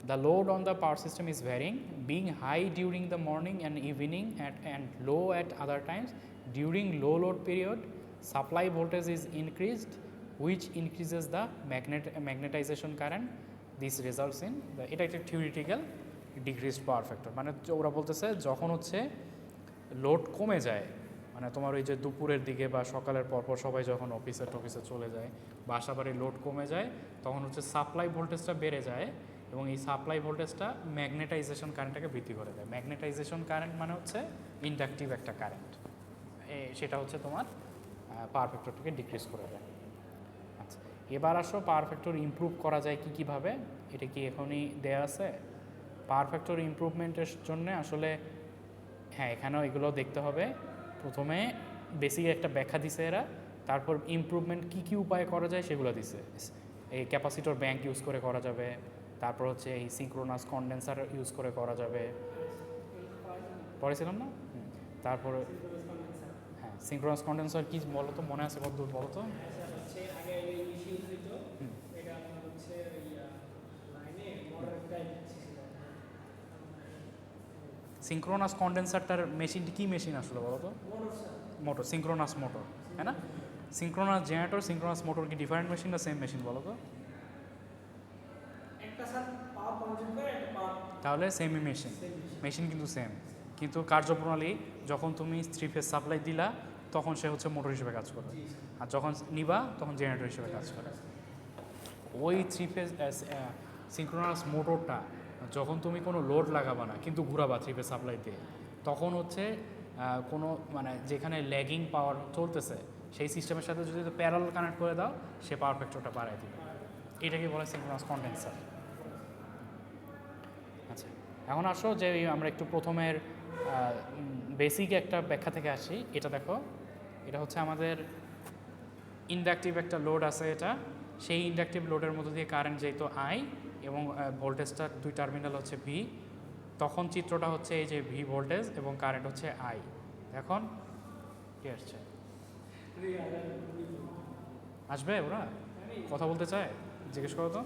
S1: the load on the power system is varying, being high during the morning and evening and low at other times. During low load period, supply voltage is increased, which increases the magnetization current. This results in এটা একটা theoretical decreased power factor, মানে ওরা বলতেছে যখন হচ্ছে load কমে যায়, মানে তোমার ওই যে দুপুরের দিকে বা সকালের পরপর সবাই যখন অফিসে চলে যায়, বাসা বাড়ির লোড কমে যায়, তখন হচ্ছে সাপ্লাই ভোল্টেজটা বেড়ে যায়, এবং এই সাপ্লাই ভোল্টেজটা ম্যাগনেটাইজেশন কারেন্টটাকে বৃদ্ধি করে দেয়। ম্যাগনেটাইজেশন কারেন্ট মানে হচ্ছে ইন্ডাকটিভ একটা কারেন্ট, সেটা হচ্ছে তোমার পাওয়ার ফ্যাক্টরটাকে ডিক্রিজ করে দেয়। আচ্ছা, এবার আসো পাওয়ার ফ্যাক্টর ইমপ্রুভ করা যায় কীভাবে, এটা কি এখনই দেয়া আছে? পাওয়ার ফ্যাক্টর ইমপ্রুভমেন্টের জন্য আসলে হ্যাঁ, এখানেও এগুলো দেখতে হবে। প্রথমে বেসিক একটা ব্যাখ্যা দিছে এরা, তারপর ইমপ্রুভমেন্ট কী কী উপায়ে করা যায় সেগুলো দিছে। এই ক্যাপাসিটর ব্যাংক ইউজ করে করা যাবে, তারপর হচ্ছে এই সিঙ্ক্রোনাস কন্ডেন্সার ইউজ করে করা যাবে, পড়েছিলাম না? তারপর হ্যাঁ, সিঙ্ক্রোনাস কন্ডেন্সার কি বলো তো, মনে আছে কতদূর বলো তো? সিঙ্ক্রোনাস কন্ডেন্সারটার মেশিনটি কী মেশিন আসলে বলো তো? মোটর, সিঙ্ক্রোনাস মোটর, হ্যাঁ না? সিঙ্ক্রোনাস জেনারেটর, সিঙ্ক্রোনাস মোটর কি ডিফারেন্ট মেশিন না সেম মেশিন বলো তো? তাহলে সেমই মেশিন, মেশিন কিন্তু সেম, কিন্তু কার্যপ্রণালী যখন তুমি 3 ফেজ সাপ্লাই দিলা তখন সে হচ্ছে মোটর হিসেবে কাজ করে, আর যখন নিবা তখন জেনারেটর হিসেবে কাজ করে। ওই 3 ফেজ সিঙ্ক্রোনাস মোটরটা যখন তুমি কোনো লোড লাগাবা না কিন্তু ঘুরাবা 3 ফেজ সাপ্লাই দিয়ে, তখন হচ্ছে কোনো মানে যেখানে ল্যাগিং পাওয়ার চলতেছে সেই সিস্টেমের সাথে যদি প্যারালাল কানেক্ট করে দাও, সে পাওয়ার ফ্যাক্টরটা বাড়ায় দিবে। এটাকে বলে সিঙ্ক্রোনাস কন্ডেন্সার। আচ্ছা, এখন আসো যে আমরা একটু প্রথমের বেসিক একটা ব্যাখ্যা থেকে আসি। এটা দেখো, এটা হচ্ছে আমাদের ইন্ডাকটিভ একটা লোড আছে, এটা সেই ইন্ডাকটিভ লোডের মধ্যে দিয়ে কারেন্ট যেত আই, এবং ভোল্টেজটার 2 টার্মিনাল হচ্ছে ভি। তখন চিত্রটা হচ্ছে এই যে ভি ভোল্টেজ এবং কারেন্ট হচ্ছে আই। এখন কি আসছে? আসবে ওরা কথা বলতে চায়, জিজ্ঞেস করো তো।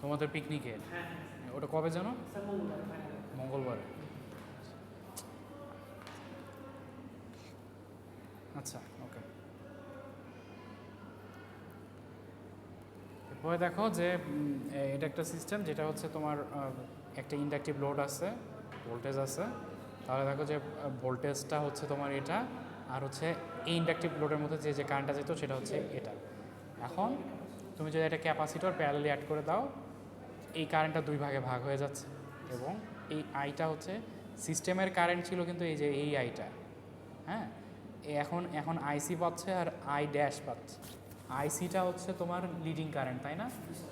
S1: তোমাদের পিকনিকের ওটা কবে জানো? মঙ্গলবারে। আচ্ছা ওকে। এরপরে দেখো যে এটা একটা সিস্টেম যেটা হচ্ছে তোমার একটা ইন্ডাকটিভ লোড আছে, ভোল্টেজ আছে। তাহলে দেখো যে ভোল্টেজটা হচ্ছে তোমার এটা, আর হচ্ছে এই ইন্ডাকটিভ লোডের মধ্যে যে যে কারেন্টটা যেত সেটা হচ্ছে এটা। এখন তুমি যদি একটা ক্যাপাসিটর প্যারালালি অ্যাড করে দাও, এই কারেন্টটা দুই ভাগে ভাগ হয়ে যাচ্ছে, এবং এই আইটা হচ্ছে সিস্টেমের কারেন্ট ছিল কিন্তু এই যে এই আইটা, হ্যাঁ, এখন এখন আইসি পাচ্ছে আর আই ড্যাশ পাচ্ছে। আইসিটা হচ্ছে তোমার লিডিং কারেন্ট, তাই না?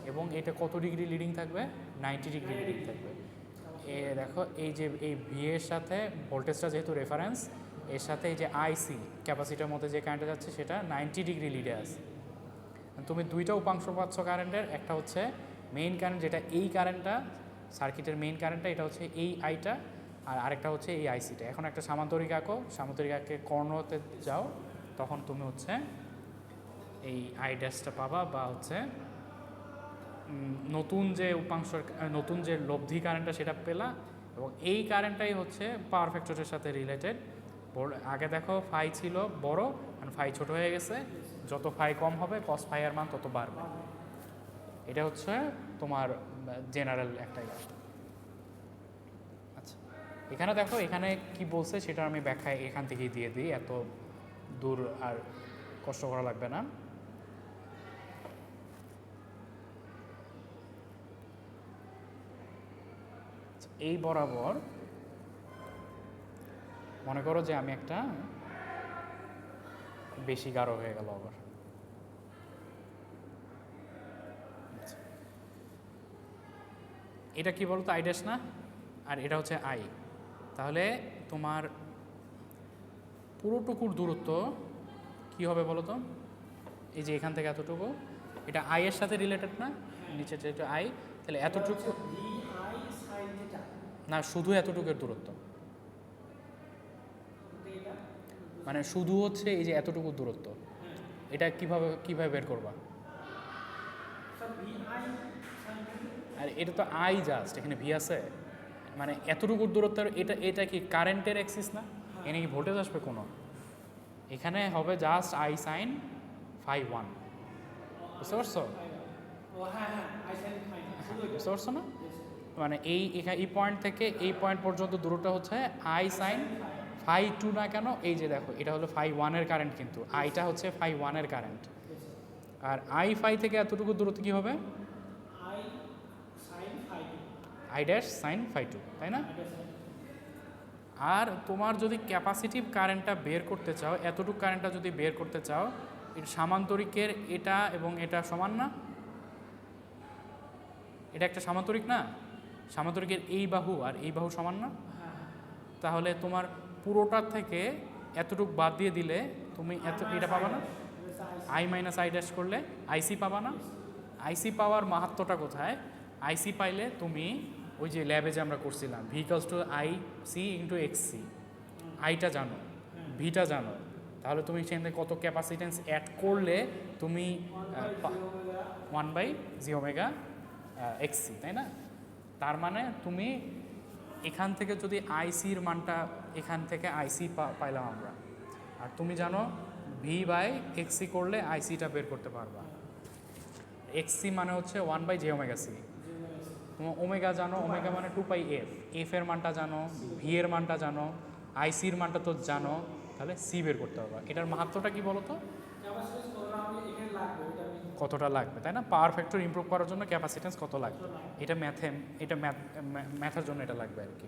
S1: এবং এটা কত ডিগ্রি লিডিং থাকবে? 90 ডিগ্রি লিডিং থাকবে। দেখো এই যে এই ভি এর সাথে ভোল্টেজটা যেহেতু রেফারেন্স, এর সাথে এই যে আইসি ক্যাপাসিটার মধ্যে যে কারেন্টটা যাচ্ছে সেটা 90 ডিগ্রি লিডে আছে। তুমি দুইটা উপাংশ পাচ্ছ কারেন্টের, একটা হচ্ছে মেইন কারেন্ট যেটা এই কারেন্টটা সার্কিটের মেইন কারেন্টটা, এটা হচ্ছে এই আইটা, আর আরেকটা হচ্ছে এই আইসিটা। এখন একটা সামান্তরিক আঁকো, সামান্তরিক আঁকে কর্ণতে যাও, তখন তুমি হচ্ছে এই আই ড্যাশটা পাবা, বা হচ্ছে নতুন যে উপাংশের নতুন যে লব্ধি কারেন্টটা সেটা পেলা। এবং এই কারেন্টটাই হচ্ছে পাওয়ার ফ্যাক্টরের সাথে রিলেটেড। আগে দেখো ফাই ছিল বড়, আর ফাই ছোট হয়ে গেছে, যত ফাই কম হবে কস ফাই এর মান তত বাড়বে। এটা হচ্ছে তোমার জেনারেল একটা ইয়ে। আচ্ছা, এখানে দেখো এখানে কি বলছে সেটা আমি ব্যাখ্যা এখান থেকেই দিয়ে দিই, এত দূর আর কষ্ট করা লাগবে না। এই বরাবর মনে করো যে আমি একটা বেশি গাঢ় হয়ে গেল আবার। এটা কি বলতো? আই ড্যাশ না, আর এটা হচ্ছে আই। তাহলে তোমার পুরোটুকুর দূরত্ব কি হবে বলো তো? এই যে এখান থেকে এতটুকু, এটা আই এর সাথে রিলেটেড না, নিচে যেটা আই, তাহলে এতটুকু না, শুধু এতটুকুর দূরত্ব, মানে শুধু হচ্ছে এই যে এতটুকু দূরত্ব। এটা কিভাবে বের করবা? আর এটা তো আই জাস্ট, এখানে ভি আছে, মানে এতটুকু দূরত্বের এটা কি কারেন্টের অ্যাক্সিস না? এখানে কি ভোল্টেজ আসবে কোনো? এখানে হবে just I sine phi one. বুঝতে পারছো? বুঝতে পারছো না? মানে এই পয়েন্ট থেকে এই পয়েন্ট পর্যন্ত দূরত্বটা হচ্ছে আই সাইন ফাই টু না কেন? এই যে দেখো এটা হলো ফাই ওয়ানের কারেন্ট, কিন্তু আইটা হচ্ছে ফাই ওয়ানের কারেন্ট। আর আই ফাই থেকে এতটুকু দূরত্ব কি হবে? I dash sine phi two, তাই না? আর তোমার যদি ক্যাপাসিটিভ কারেন্টটা বের করতে চাও, এতটুকু কারেন্টটা যদি বের করতে চাও, এর সামান্তরিকের এটা এবং এটা সমান না? এটা একটা সামান্তরিক না? সামান্তরিকের এই বাহু আর এই বাহু সমান না? তাহলে তোমার পুরোটার থেকে এতটুকু বাদ দিয়ে দিলে তুমি এটা পাবা না? আই মাইনাস আই ড্যাশ করলে আইসি পাবা না? আইসি পাওয়ার মাহাত্ম্যটা কোথায়? আইসি পাইলে তুমি ওই যে ল্যাবে যে আমরা করছিলাম V equals to I C into X C, আইটা জানো, ভিটা জানো, তাহলে তুমি সেখানে কত ক্যাপাসিটেন্স অ্যাড করলে তুমি 1/j এক্স সি, তাই না? তার মানে তুমি এখান থেকে যদি আইসির মানটা, এখান থেকে আইসি পাইলাম আমরা, আর তুমি জানো ভি বাই এক্সি করলে আইসিটা বের করতে পারবা। এক্সি মানে হচ্ছে 1/j। তোমার ওমেগা জানো, ওমেগা মানে 2πf, এফ এর মানটা জানো, ভি এর মানটা জানো, আইসির মানটা তো জানো, তাহলে সি বের করতে পারবা। এটার মাহাত্ম্যটা কি বলো তো? কতটা লাগবে, তাই না? পাওয়ার ফ্যাক্টর ইমপ্রুভ করার জন্য ক্যাপাসিটেন্স কত লাগবে, এটা ম্যাথের জন্য এটা লাগবে আর কি।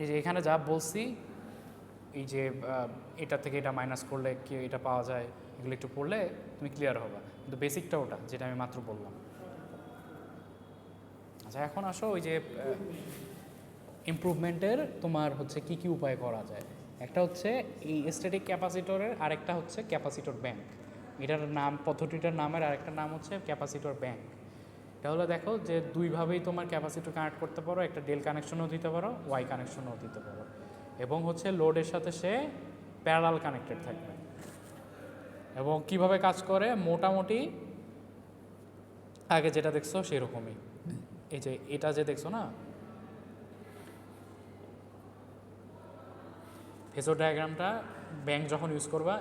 S1: এই যে এখানে যা বলছি, এই যে এটা থেকে এটা মাইনাস করলে কি এটা পাওয়া যায়, এগুলো একটু পড়লে তুমি ক্লিয়ার হবা, কিন্তু বেসিকটা ওটা যেটা আমি মাত্র বললাম। আচ্ছা, এখন আসো ওই যে ইমপ্রুভমেন্টের তোমার হচ্ছে কি কি উপায় করা যায়। একটা হচ্ছে এই স্ট্যাটিক ক্যাপাসিটরের, আরেকটা হচ্ছে ক্যাপাসিটর ব্যাংক। এটার নাম, পদ্ধতিটার নামের আরেকটা নাম হচ্ছে ক্যাপাসিটর ব্যাংক। এটা হলো দেখো যে দুইভাবেই তোমার ক্যাপাসিটর কানেক্ট করতে পারো, একটা ডেল কানেকশনও দিতে পারো, ওয়াই কানেকশনও দিতে পারো, এবং হচ্ছে লোডের সাথে সে প্যারালাল কানেক্টেড থাকবে। এবং কিভাবে কাজ করে মোটামুটি আগে যেটা দেখছো সেরকমই। এই যে এটা যে দেখছো না, ফেজর ডায়াগ্রামটা ব্যাংক যখন ইউজ করবা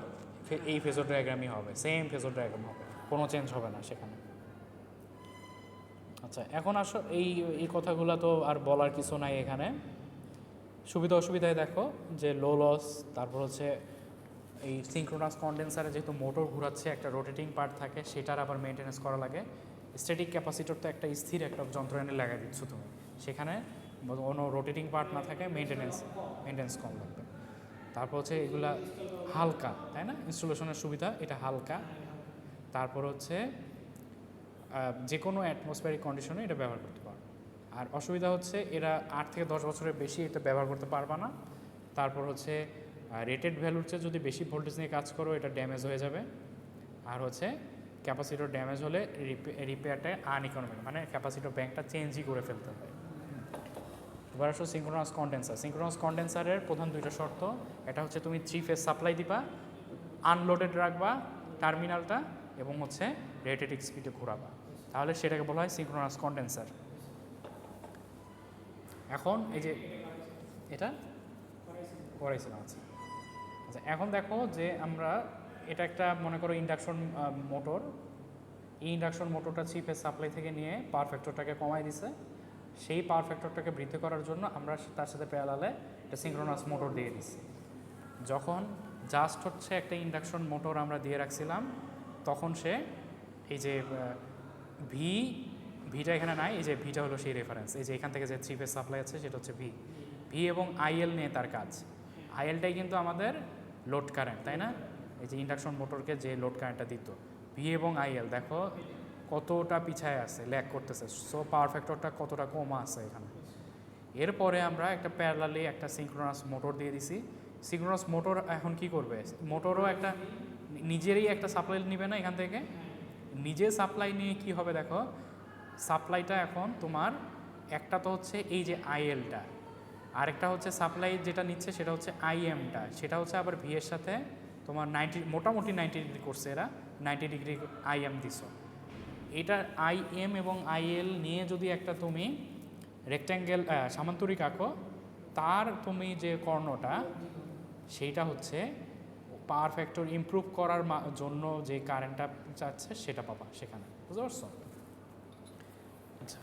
S1: এই ফেজর ডায়াগ্রামই হবে, সেম ফেজর ডায়াগ্রাম হবে, কোনো চেঞ্জ হবে না সেখানে। আচ্ছা, এখন আসো এই এই কথাগুলো তো আর বলার কিছু নাই এখানে। সুবিধা অসুবিধায় দেখো যে লো লস, তারপর হচ্ছে এই সিঙ্ক্রোনাস কন্ডেন্সারে যেহেতু মোটর ঘোরাচ্ছে একটা রোটেটিং পার্ট থাকে, সেটার আবার মেনটেন্যান্স করা লাগে। স্ট্যাটিক ক্যাপাসিটর তো একটা স্থির একটা যন্ত্র এনে লাগাই দিচ্ছ তুমি, সেখানে কোনো রোটেটিং পার্ট না থাকে, মেনটেন্যান্স কম লাগবে। তারপর হচ্ছে এগুলা হালকা, তাই না, ইনস্টলেশনের সুবিধা, এটা হালকা। তারপর হচ্ছে যে কোনো অ্যাটমসফিয়ারিক কন্ডিশনে এটা ব্যবহার করতে পারবে। আর অসুবিধা হচ্ছে এরা 8 থেকে 10 বছরের বেশি এটা ব্যবহার করতে পারবে না। তারপর হচ্ছে রেটেড ভ্যালুর চেয়ে যদি বেশি ভোল্টেজ নিয়ে কাজ করো এটা ড্যামেজ হয়ে যাবে। আর হচ্ছে ক্যাপাসিটর ড্যামেজ হলে রিপেয়ারটা আনইকোনমিক, মানে ক্যাপাসিটর ব্যাংকটা চেঞ্জই করে ফেলতে হয়। এবার আসো সিঙ্ক্রোনাস কন্ডেন্সার। সিঙ্ক্রোনাস কন্ডেন্সারের প্রধান দুইটা শর্ত, এটা হচ্ছে তুমি 3 ফেজ সাপ্লাই দিবা, আনলোডেড রাখবা টার্মিনালটা, এবং হচ্ছে রেটেড স্পিডে ঘোরাবা, তাহলে সেটাকে বলা হয় সিঙ্ক্রোনাস কন্ডেন্সার। এখন এই যে এটা করাইছিলাম। আচ্ছা আচ্ছা, এখন দেখো যে আমরা এটা একটা মনে করো ইন্ডাকশন মোটর, এই ইন্ডাকশন মোটরটা 3 ফেজ সাপ্লাই থেকে নিয়ে পাওয়ার ফ্যাক্টরটাকে কমাই দিছে। সেই পাওয়ার ফ্যাক্টরটাকে বৃদ্ধি করার জন্য আমরা তার সাথে প্যারালালে একটা সিঙ্ক্রোনাস মোটর দিয়ে দিচ্ছি। যখন জাস্ট হচ্ছে একটা ইন্ডাকশন মোটর আমরা দিয়ে রাখছিলাম, তখন সে এই যে ভিটা এখানে নাই, এই যে ভিটা হলো সেই রেফারেন্স, এই যে এখান থেকে যে 3 ফেজ সাপ্লাই আছে সেটা হচ্ছে ভি এবং আইএল নিয়ে তার কাজ। আইএলটাই কিন্তু আমাদের লোড কারেন্ট, তাই না, এই যে ইন্ডাকশন মোটরকে যে লোড কারেন্টটা দিত। ভি এবং আইএল দেখো কতটা পিছায় আছে, ল্যাগ করতেছে, সো পাওয়ার ফ্যাক্টরটা কতটা কম আছে এখানে। এরপরে আমরা একটা প্যারালালি একটা সিঙ্ক্রোনাস মোটর দিয়ে দিছি। সিঙ্ক্রোনাস মোটর এখন কি করবে, মোটরও একটা নিজেরই একটা সাপ্লাই নেবে না এখান থেকে, নিজে সাপ্লাই নিয়ে কি হবে দেখো, সাপ্লাইটা এখন তোমার একটা তো হচ্ছে এই যে আইএলটা, আরেকটা হচ্ছে সাপ্লাই যেটা নিচ্ছে সেটা হচ্ছে আইএমটা, সেটা হচ্ছে আবার ভি এর সাথে তোমার মোটামুটি 90 ডিগ্রি করছে, এরা 90 ডিগ্রি আইএম দিছ। এটা আইএম এবং আইএল নিয়ে যদি একটা তুমি রেক্ট্যাঙ্গেল সামান্তরিক আঁকো, তার তুমি যে কর্ণটা সেইটা হচ্ছে পাওয়ার ফ্যাক্টর ইমপ্রুভ করার জন্য যে কারেন্টটা চাচ্ছে সেটা পাবা সেখানে, বুঝতে পারছো? আচ্ছা,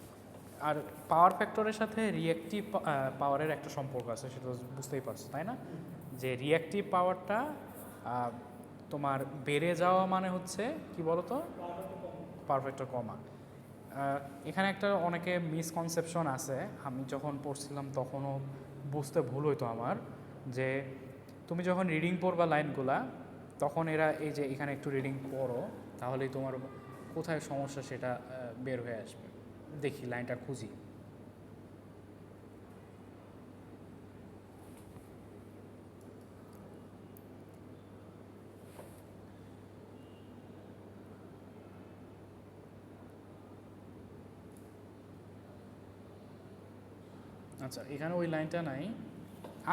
S1: আর পাওয়ার ফ্যাক্টরের সাথে রিঅ্যাক্টিভ পাওয়ারের একটা সম্পর্ক আছে, সেটা বুঝতেই পারছো তাই না, যে রিঅ্যাক্টিভ পাওয়ারটা তোমার বেড়ে যাওয়া মানে হচ্ছে কি বলতো, পাওয়ার ফ্যাক্টর কমা। এখানে একটা অনেকে মিসকনসেপশন আছে, আমি যখন পড়ছিলাম তখনও বুঝতে ভুল হইতো আমার, যে তুমি যখন রিডিং পড়বা লাইনগুলা, তখন এরা এই যে এখানে একটু রিডিং পড়ো, তাহলেই তোমার কোথায় সমস্যা সেটা বের হয়ে আসবে। দেখি লাইনটা খুঁজি। আচ্ছা, এখানে ওই লাইনটা নাই,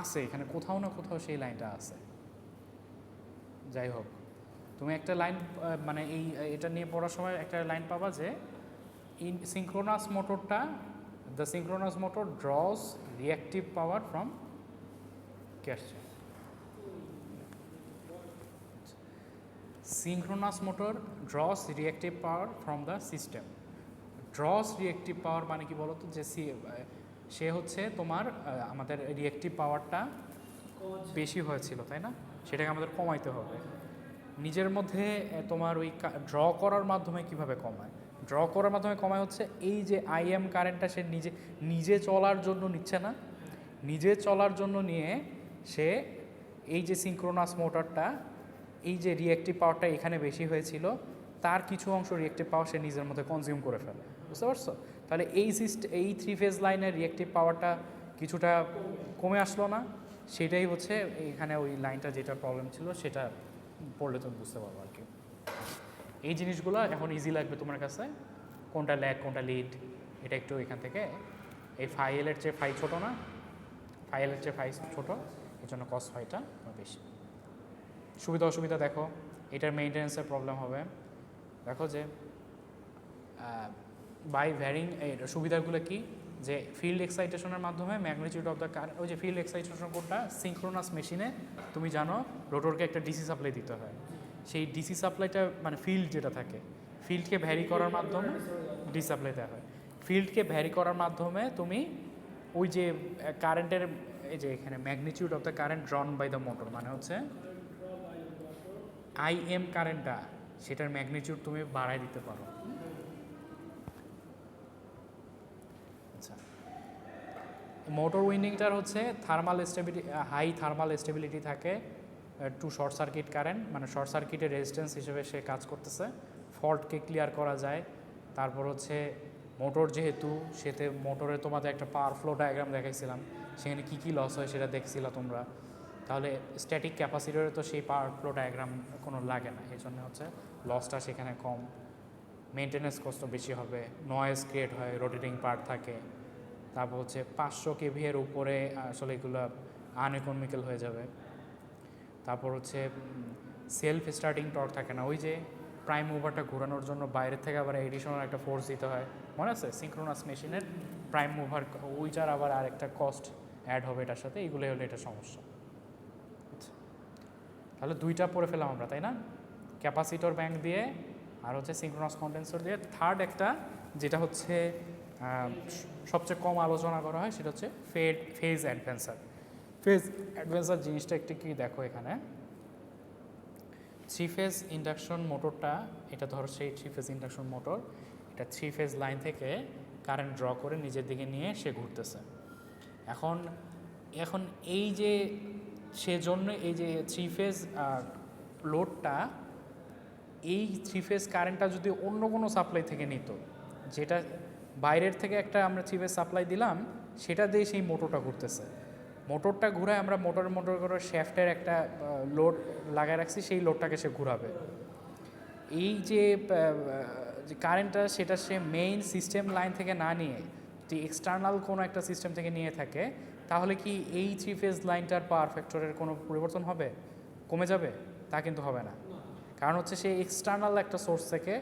S1: আছে এখানে কোথাও না কোথাও সেই লাইনটা আছে। যাই হোক, তুমি একটা লাইন মানে এটা নিয়ে পড়ার সময় একটা লাইন পাবা যে সিঙ্ক্রোনাস মোটরটা, the synchronous motor draws reactive power from ক্যাশে। Synchronous motor draws reactive power from the system. Draws reactive power মানে কি বলতো, যে সে হচ্ছে তোমার আমাদের রিঅ্যাক্টিভ পাওয়ারটা বেশি হয়েছিল তাই না, সেটাকে আমাদের কমাইতে হবে। নিজের মধ্যে তোমার ওই ড্র করার মাধ্যমে কিভাবে কমায়, ড্র করার মাধ্যমে কমায় হচ্ছে এই যে আইএম কারেন্টটা সে নিজে চলার জন্য নিচ্ছে না, নিজে চলার জন্য নিয়ে সে এই যে সিঙ্ক্রোনাস মোটরটা, এই যে রিঅ্যাক্টিভ পাওয়ারটা এখানে বেশি হয়েছিল, তার কিছু অংশ রিঅ্যাক্টিভ পাওয়ার সে নিজের মধ্যে কনজিউম করে ফেলে, বুঝতে পারছো? তাহলে এই 3 ফেজ লাইনের রিঅ্যাক্টিভ পাওয়ারটা কিছুটা কমে আসলো না, সেটাই হচ্ছে এখানে ওই লাইনটা যেটা প্রবলেম ছিল, সেটা পড়লে তুমি বুঝতে পারবো আর কি। এই জিনিসগুলো এখন ইজি লাগবে তোমার কাছে, কোনটা ল্যাগ কোনটা লিড, এটা একটু এখান থেকে এই ফাইলের চেয়ে ফাই ছোটো না, ফাইলের চেয়ে ফাই ছোটো, এই জন্য কস ফাইটা বেশি। সুবিধা অসুবিধা দেখো, এটার মেইনটেন্যান্সের প্রবলেম হবে। দেখো যে বাই ভ্যারিং এর সুবিধাগুলো কি, যে ফিল্ড এক্সাইটেশনের মাধ্যমে ম্যাগনিটিউড অফ দ্য কারেন্ট, ওই যে ফিল্ড এক্সাইটেশন কোডটা সিঙ্ক্রোনাস মেশিনে তুমি জানো রোটরকে একটা ডিসি সাপ্লাই দিতে হয়, সেই ডিসি সাপ্লাইটা মানে ফিল্ড যেটা থাকে ফিল্ডকে ভ্যারি করার মাধ্যমে ডিসি সাপ্লাই দেওয়া হয়। ফিল্ডকে ভ্যারি করার মাধ্যমে তুমি ওই যে কারেন্টের এই যে এখানে magnitude of the current drawn by the motor মানে হচ্ছে আইএম কারেন্টটা সেটার ম্যাগনিটিউড তুমি বাড়াই দিতে পারো। আচ্ছা, মোটর উইন্ডিংটার হচ্ছে thermal stability, high thermal stability থাকে টু শর্ট সার্কিট কারেন্ট, মানে শর্ট সার্কিটের রেজিস্ট্যান্স হিসেবে সে কাজ করতেছে, ফল্টকে ক্লিয়ার করা যায়। তারপর হচ্ছে মোটর যেহেতু সেতে মোটরে তোমাদের একটা পাওয়ার ফ্লো ডায়াগ্রাম দেখাইছিলাম, সেখানে কী কী লস হয় সেটা দেখছিলা তোমরা, তাহলে স্ট্যাটিক ক্যাপাসিটরে তো সেই পাওয়ার ফ্লো ডায়াগ্রাম কোনো লাগে না, এই জন্য হচ্ছে লসটা সেখানে কম, মেনটেন্যান্স কষ্ট বেশি হবে, নয়েজ ক্রিয়েট হয়, রোটেটিং পার্ট থাকে। তারপর হচ্ছে 500 কেভি এর উপরে আসলে এগুলো আনইকোনমিক্যাল হয়ে যাবে। তারপর হচ্ছে সেলফ স্টার্টিং টর্ক থাকে না, ওই যে প্রাইম মুভারটা ঘোরানোর জন্য বাইরের থেকে আবার এডিশনাল একটা ফোর্স দিতে হয়, মনে আছে সিঙ্ক্রোনাস মেশিনের প্রাইম মুভার, ওইটার আবার আরেকটা কস্ট অ্যাড হবে এটার সাথে, এগুলোই হলো এটা সমস্যা। আচ্ছা, তাহলে দুইটা পড়ে ফেলাম আমরা, তাই না? ক্যাপাসিটর ব্যাংক দিয়ে আর হচ্ছে সিঙ্ক্রোনাস কন্ডেন্সার দিয়ে। থার্ড একটা যেটা হচ্ছে সবচেয়ে কম আলোচনা করা হয় সেটা হচ্ছে ফেজ অ্যাডভেন্সার। ফেজ অ্যাডভেন্সার জিনিসটা একটু কি দেখো, এখানে 3 ফেজ ইন্ডাকশন মোটরটা, এটা ধরো সেই 3 ফেজ ইন্ডাকশন মোটর, এটা 3 ফেজ লাইন থেকে কারেন্ট ড্র করে নিজের দিকে নিয়ে সে ঘুরতেছে। এখন এখন এই যে সেজন্য এই যে 3 ফেজ লোডটা, এই 3 ফেজ কারেন্টটা যদি অন্য কোনো সাপ্লাই থেকে নিত, যেটা বাইরের থেকে একটা আমরা 3 ফেজ সাপ্লাই দিলাম, সেটা দিয়ে সেই মোটরটা ঘুরতেছে, মোটরটা ঘুরায় আমরা মোটর করে শ্যাফটের একটা লোড লাগায় রাখছি, সেই লোডটাকে সে ঘুরাবে। এই যে কারেন্টটা সেটা সে মেইন সিস্টেম লাইন থেকে না নিয়ে যদি এক্সটার্নাল কোনো একটা সিস্টেম থেকে নিয়ে থাকে, তাহলে কি এই 3 ফেজ লাইনটার পাওয়ার ফ্যাক্টরের কোনো পরিবর্তন হবে, কমে যাবে? তা কিন্তু হবে না, কারণ হচ্ছে সে এক্সটার্নাল একটা সোর্স থেকে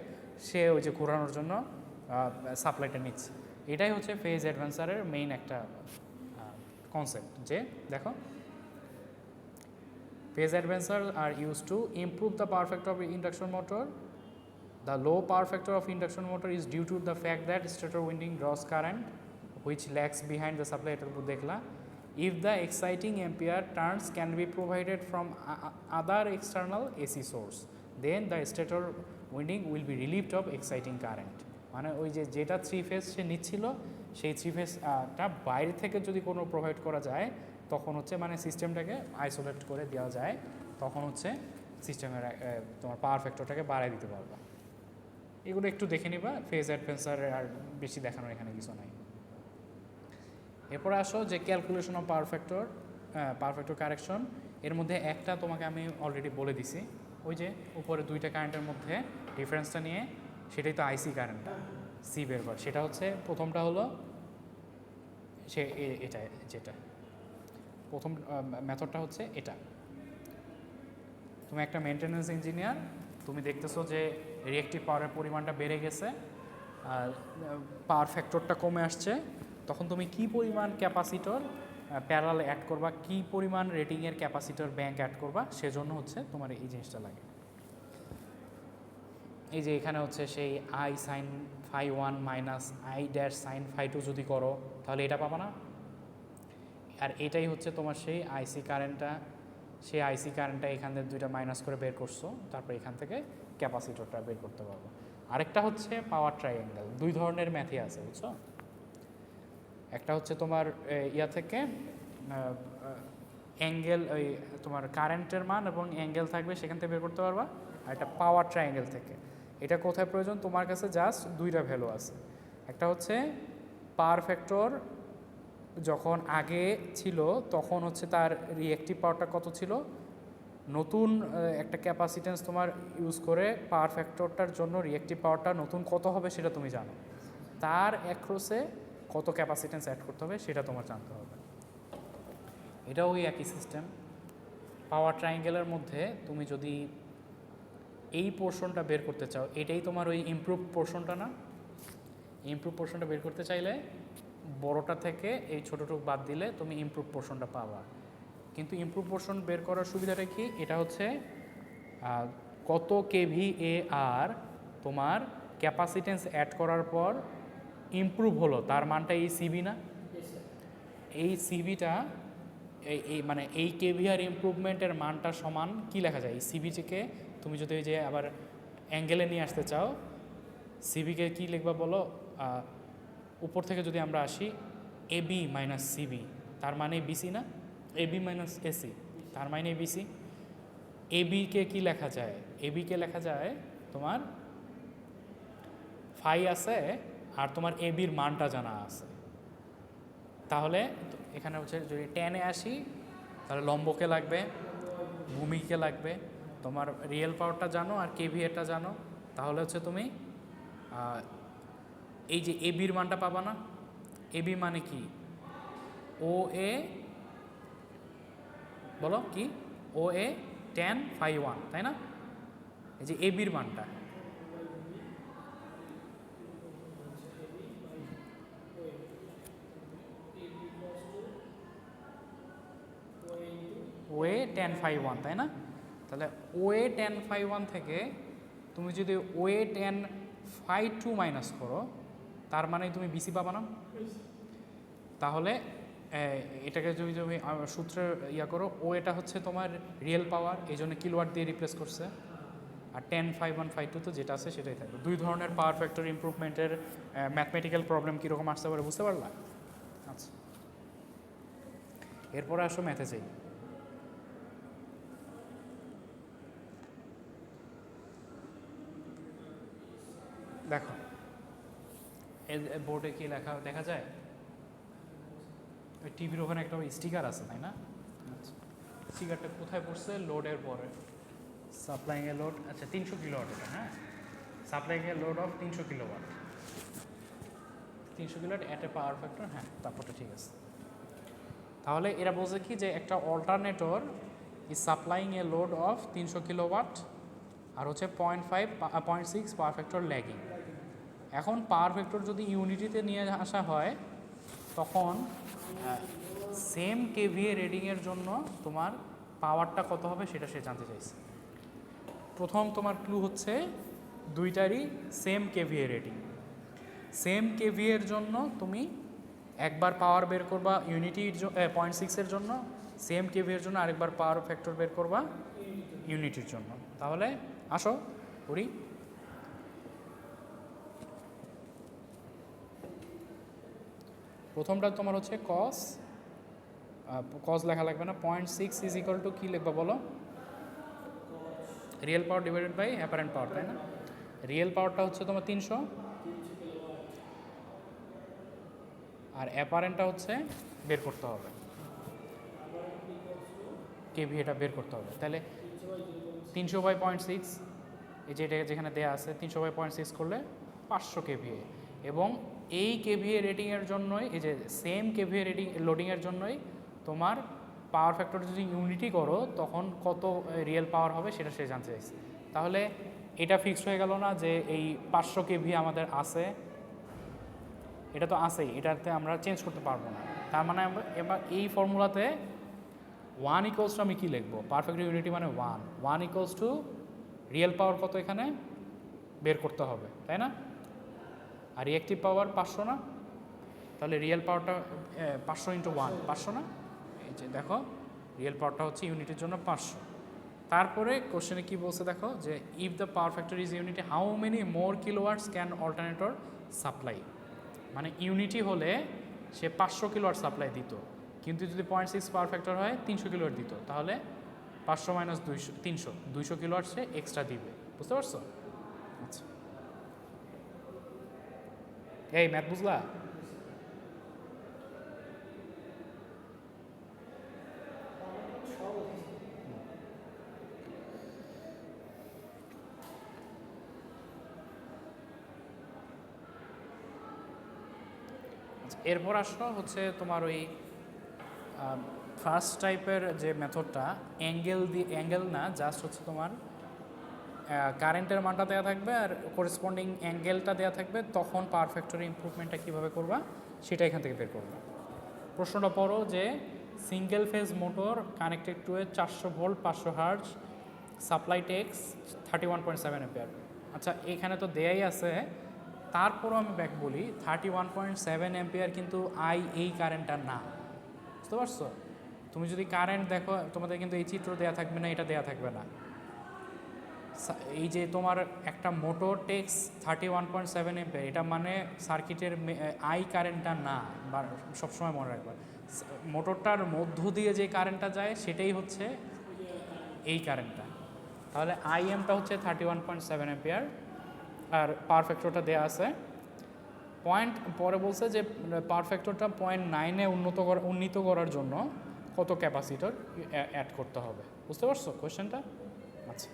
S1: সে ওই যে ঘোরানোর জন্য সাপ্লাইটা নিচ্ছে। এটাই হচ্ছে ফেজ অ্যাডভেন্সারের মেইন একটা কনসেপ্ট, যে দেখো phase advancers are used to improve the power factor of induction motor. The low power factor of induction motor is due to the fact that stator winding draws current which lags behind the supply. If the exciting ampere turns can be provided from other external AC source, then the stator winding will be relieved of exciting current. মানে ওই যে যেটা 3 phase সে নিচ্ছিল, সেই 3 ফেজটা বাইরে থেকে যদি কোনো প্রোভাইড করা যায়, তখন হচ্ছে মানে সিস্টেমটাকে আইসোলেট করে দেওয়া যায়, তখন হচ্ছে সিস্টেমের তোমার পাওয়ার ফ্যাক্টরটাকে বাড়ায় দিতে পারবা। এগুলো একটু দেখে নিবা, ফেজ অ্যাডভেন্সার আর বেশি দেখানোর এখানে কিছু নাই। এরপরে আসো যে calculation of power factor correction, এর মধ্যে একটা তোমাকে আমি অলরেডি বলে দিছি, ওই যে উপরে দুইটা কারেন্টের মধ্যে ডিফারেন্সটা নিয়ে, সেটাই তো আইসি কারেন্টটা সি বের করে। সেটা হচ্ছে প্রথমটা হলো সে এটা, যেটা প্রথম মেথডটা হচ্ছে এটা, তুমি একটা মেনটেন্যান্স ইঞ্জিনিয়ার, তুমি দেখতেছো যে রিঅ্যাক্টিভ পাওয়ারের পরিমাণটা বেড়ে গেছে, আর পাওয়ার ফ্যাক্টরটা কমে আসছে, তখন তুমি কি পরিমাণ ক্যাপাসিটর প্যারালাল অ্যাড করবা, কি পরিমাণ রেটিংয়ের ক্যাপাসিটর ব্যাংক অ্যাড করবা, সেজন্য হচ্ছে তোমার এই জিনিসটা লাগে। এই যে এখানে হচ্ছে সেই I sine phi 1 minus I dash sine phi 2 যদি করো, তাহলে এটা পাবা না। আর এটাই হচ্ছে তোমার সেই আইসি কারেন্টটা, সেই আইসি কারেন্টটা এখান থেকে দুইটা মাইনাস করে বের করছো, তারপর এখান থেকে ক্যাপাসিটরটা বের করতে পারবো। আরেকটা হচ্ছে পাওয়ার ট্রাইঅ্যাঙ্গেল, দুই ধরনের ম্যাথই আছে, বুঝছো? একটা হচ্ছে তোমার ইয়া থেকে অ্যাঙ্গেল, ওই তোমার কারেন্টের মান এবং অ্যাঙ্গেল থাকবে, সেখান থেকে বের করতে পারবা। আর একটা পাওয়ার ট্রাইঅ্যাঙ্গেল থেকে, এটা কোথায় প্রয়োজন, তোমার কাছে জাস্ট দুইটা ভ্যালু আছে, একটা হচ্ছে পাওয়ার ফ্যাক্টর যখন আগে ছিল তখন হচ্ছে তার রিঅ্যাক্টিভ পাওয়ারটা কত ছিল, নতুন একটা ক্যাপাসিটেন্স তোমার ইউজ করে পাওয়ার ফ্যাক্টরটার জন্য রিঅ্যাক্টিভ পাওয়ারটা নতুন কত হবে সেটা তুমি জানো, তার অ্যাক্রসে কত ক্যাপাসিটেন্স অ্যাড করতে হবে সেটা তোমার জানতে হবে। এটাও ওই একই সিস্টেম। পাওয়ার ট্রায়াঙ্গেলের মধ্যে তুমি যদি এই পোর্শনটা বের করতে চাও, এটাই তোমার ওই ইমপ্রুভ পোর্শনটা না? ইমপ্রুভ পোর্শনটা বের করতে চাইলে বড়টা থেকে এই ছোটোটুকু বাদ দিলে তুমি ইমপ্রুভ পোর্শনটা পাবা। কিন্তু ইমপ্রুভ পোর্শন বের করার সুবিধাটা কি? এটা হচ্ছে কত কেভি এ আর তোমার ক্যাপাসিটেন্স অ্যাড করার পর ইমপ্রুভ হলো, তার মানটা এই সিবি না? এই সিবিটা এই মানে এই কেভিআর ইমপ্রুভমেন্টের মানটা সমান কি লেখা যায়? এই সিবিটিকে তুমি যদি ওই যে আবার অ্যাঙ্গেলে নিয়ে আসতে চাও, সিবিকে কি লিখবা বলো? উপর থেকে যদি আমরা আসি এবি মাইনাস সিবি, তার মানে বিসি না? এবি মাইনাস এসি, তার মানে বিসি। এবিকে কি লেখা যায়? এবিকে লেখা যায় তোমার ফাই আছে আর তোমার এবির মানটা জানা আছে। তাহলে এখানে হচ্ছে যদি টেনে আসি, তাহলে লম্বকে লাগবে, ভূমিকে লাগবে, তোমার রিয়েল পাওয়ারটা জানো আর কেভিএটা জানো, তাহলে হচ্ছে তুমি এই যে এবির মানটা পাবা না? এবি মানে কি? ও এ, বলো কি? ও এ টেন ফাই ওয়ান, তাই না? এই যে এবির মানটা, ওয়ে টেন ফাই ওয়ান, তাই না? তাহলে ওয়ে টেন ফাই ওয়ান থেকে তুমি যদি ওয়ে টেন ফাই টু মাইনাস করো, তার মানে তুমি বিসি পাবা না? তাহলে এটাকে যদি তুমি সূত্রে ইয়া করো, ও এটা হচ্ছে তোমার রিয়েল পাওয়ার, এই জন্য কিলোওয়াট দিয়ে রিপ্লেস করছে, আর tan phi one phi two তো যেটা আছে সেটাই থাকবে। দুই ধরনের পাওয়ার ফ্যাক্টর ইমপ্রুভমেন্টের ম্যাথমেটিক্যাল প্রবলেম কীরকম আসতে পারে বুঝতে পারলা? আচ্ছা, এরপরে আসো ম্যাথে যাই। দেখো বোর্ডে কি লেখা দেখা যায়? ওই টিভির ওখানে একটা স্টিকার আছে, তাই না? স্টিকারটা কোথায় পড়ছে? লোডের পরে, সাপ্লাইং এ লোড, আচ্ছা 300 কিলোওয়াট এটা, হ্যাঁ, supplying a load of 300 kilowatt, 300 kilowatt at a power factor, হ্যাঁ তারপরটা ঠিক আছে। তাহলে এরা বলছে কি যে একটা alternator is supplying a load of 300 kilowatt আর হচ্ছে 0.6 পাওয়ার ফ্যাক্টর ল্যাগিং। এখন পাওয়ার ফ্যাক্টর যদি ইউনিটিতে নিয়ে আসা হয়, তখন সেম কেভিএ রেটিংয়ের জন্য তোমার পাওয়ারটা কত হবে সেটা সে জানতে চাইছে। প্রথম তোমার ক্লু হচ্ছে দুইটারই সেম কেভিএ রেটিং। সেম কেভিএর জন্য তুমি একবার পাওয়ার বের করবা ইউনিটির 0.6-এর জন্য, সেম কেভিএর জন্য আরেকবার পাওয়ার ফ্যাক্টর বের করবা ইউনিটির জন্য। তাহলে আসো করি। প্রথমটা তোমার হচ্ছে কস লেখা লাগবে না, 0.6 ইজ ইকুয়াল টু কী লিখবা বলো? Real power divided by apparent power, তাই না? রিয়েল পাওয়ারটা হচ্ছে তোমার 300 আর অ্যাপারেন্টটা হচ্ছে বের করতে হবে, কেভি এটা বের করতে হবে। তাহলে 300/0.6, এই যে এটা যেখানে দেওয়া আছে 300/0.6 করলে 500 কেভিএ, এবং এই কেভিএ রেটিংয়ের জন্যই, এই যে সেম কেভিএ রেটিং লোডিংয়ের জন্যই তোমার পাওয়ার ফ্যাক্টর যদি ইউনিটি করো তখন কত রিয়েল পাওয়ার হবে সেটা সে জানতে চাইছে। তাহলে এটা ফিক্সড হয়ে গেল না যে এই 500 কেভি আমাদের আছে, এটা তো আছেই, এটাতে আমরা চেঞ্জ করতে পারবো না। তার মানে এবার এই ফর্মুলাতে 1 ইকুয়ালস টু আমি কী লিখবো? পারফেক্ট ইউনিটি মানে 1 ইকুয়ালস টু রিয়েল পাওয়ার কত এখানে বের করতে হবে, তাই না? আর রিঅ্যাক্টিভ পাওয়ার 500 না? তাহলে রিয়েল পাওয়ারটা 500 ইন্টু 1, 500 না? এই যে দেখো রিয়েল পাওয়ারটা হচ্ছে ইউনিটের জন্য 500। তারপরে কোশ্চেনে কি বলছে দেখো, যে if the power factor is unity how many more kilowatts can alternator supply. মানে ইউনিটি হলে সে 500 কিলোওয়াট সাপ্লাই দিত, কিন্তু যদি 0.6 পাওয়ার ফ্যাক্টর হয় 300 কিলোওয়াট দিত, তাহলে 500 মাইনাস 200 200 কিলোওয়াট সে এক্সট্রা দিবে। বুঝতে পারছো? আচ্ছা, এই ম্যাথ বুঝলা? এরপর আসলো হচ্ছে তোমার ওই ফার্স্ট টাইপের যে মেথডটা অ্যাঙ্গেল না, জাস্ট হচ্ছে তোমার কারেন্টের মানটা দেওয়া থাকবে আর করেসপন্ডিং অ্যাঙ্গেলটা দেওয়া থাকবে, তখন পাওয়ার ফ্যাক্টরের ইমপ্রুভমেন্টটা কীভাবে করবা সেটা এখান থেকে বের করবা। প্রশ্নটা পড়ো যে single phase motor connected to a 400 volt 500 hertz supply takes 31.7 ampere. আচ্ছা এখানে তো দেয়াই আছে, তারপরও আমি ব্যাক বলি 31.7 অ্যাম্পিয়ার কিন্তু এই কারেন্টটা না, বুঝতে পারছো? তুমি যদি কারেন্ট দেখো তোমাদের কিন্তু এই চিত্র দেওয়া থাকবে না, এটা দেওয়া থাকবে না। এই যে তোমার একটা মোটর টেক্স 31.7 অ্যাম্পিয়ার, এটা মানে সার্কিটের কারেন্টটা না, বা সবসময় মনে রাখবা মোটরটার মধ্য দিয়ে যে কারেন্টটা যায় সেটাই হচ্ছে এই কারেন্টটা। তাহলে এমটা হচ্ছে 31.7 অ্যাম্পিয়ার আর পাওয়ার ফ্যাক্টরটা দেওয়া আছে পয়েন্ট। পরে বলছে যে পাওয়ার ফ্যাক্টরটা 0.9-এ উন্নীত করার জন্য কত ক্যাপাসিটর অ্যাড করতে হবে, বুঝতে পারছো কোয়েশ্চেনটা? আচ্ছা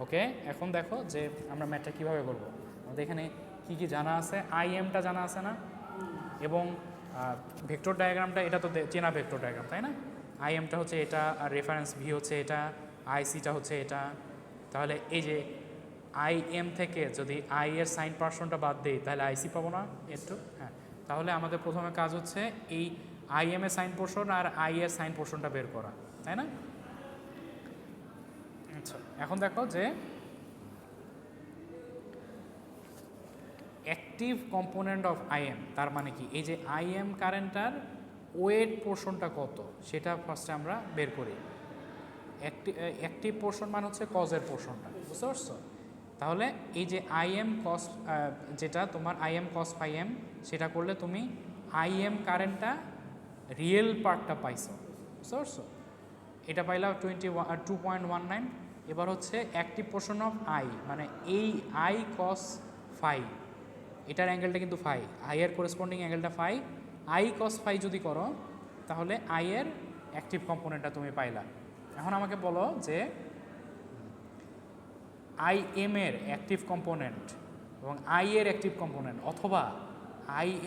S1: ওকে, এখন দেখো যে আমরা ম্যাথটা কীভাবে করবো। আমাদের এখানে কী কী জানা আছে, এমটা জানা আছে না, এবং ভেক্টর ডায়াগ্রামটা এটা তো চেনা ভেক্টর ডায়াগ্রাম, তাই না? এমটা হচ্ছে এটা, আর রেফারেন্স ভি হচ্ছে এটা, আইসিটা হচ্ছে এটা। তাহলে এই যে এম থেকে যদি এর সাইন পার্সনটা বাদ দিই তাহলে আইসি পাবো না একটু? হ্যাঁ, তাহলে আমাদের প্রথমে কাজ হচ্ছে এই এম এর সাইন পোর্শন আর এর সাইন পোর্শনটা বের করা, তাই না? আচ্ছা এখন দেখো যে অ্যাক্টিভ কম্পোনেন্ট অফ তার মানে কি, এই যে এম কারেন্টটার ওয়েট পোর্শনটা কত সেটা ফার্স্টে আমরা বের করি। অ্যাক্টিভ পোর্শন মানে হচ্ছে কজের পোর্শনটা, বুঝতে পারছো? তাহলে এই যে এম কস, যেটা তোমার এম কস ফাই এম, সেটা করলে তুমি এম কারেন্টটা রিয়েল পার্টটা পাইছো, বুঝতে পারছো? এটা পাইলা 2.19। এবার হচ্ছে অ্যাক্টিভ পোর্শন অফ মানে এই কস ফাই, এটার অ্যাঙ্গেলটা কিন্তু ফাই, এর করেসপন্ডিং অ্যাঙ্গেলটা ফাই। কস ফাই যদি করো তাহলে এর অ্যাক্টিভ কম্পোনেন্টটা তুমি পাইলা। এখন আমাকে বলো যে এম এর অ্যাক্টিভ কম্পোনেন্ট এবং এর অ্যাক্টিভ কম্পোনেন্ট, অথবা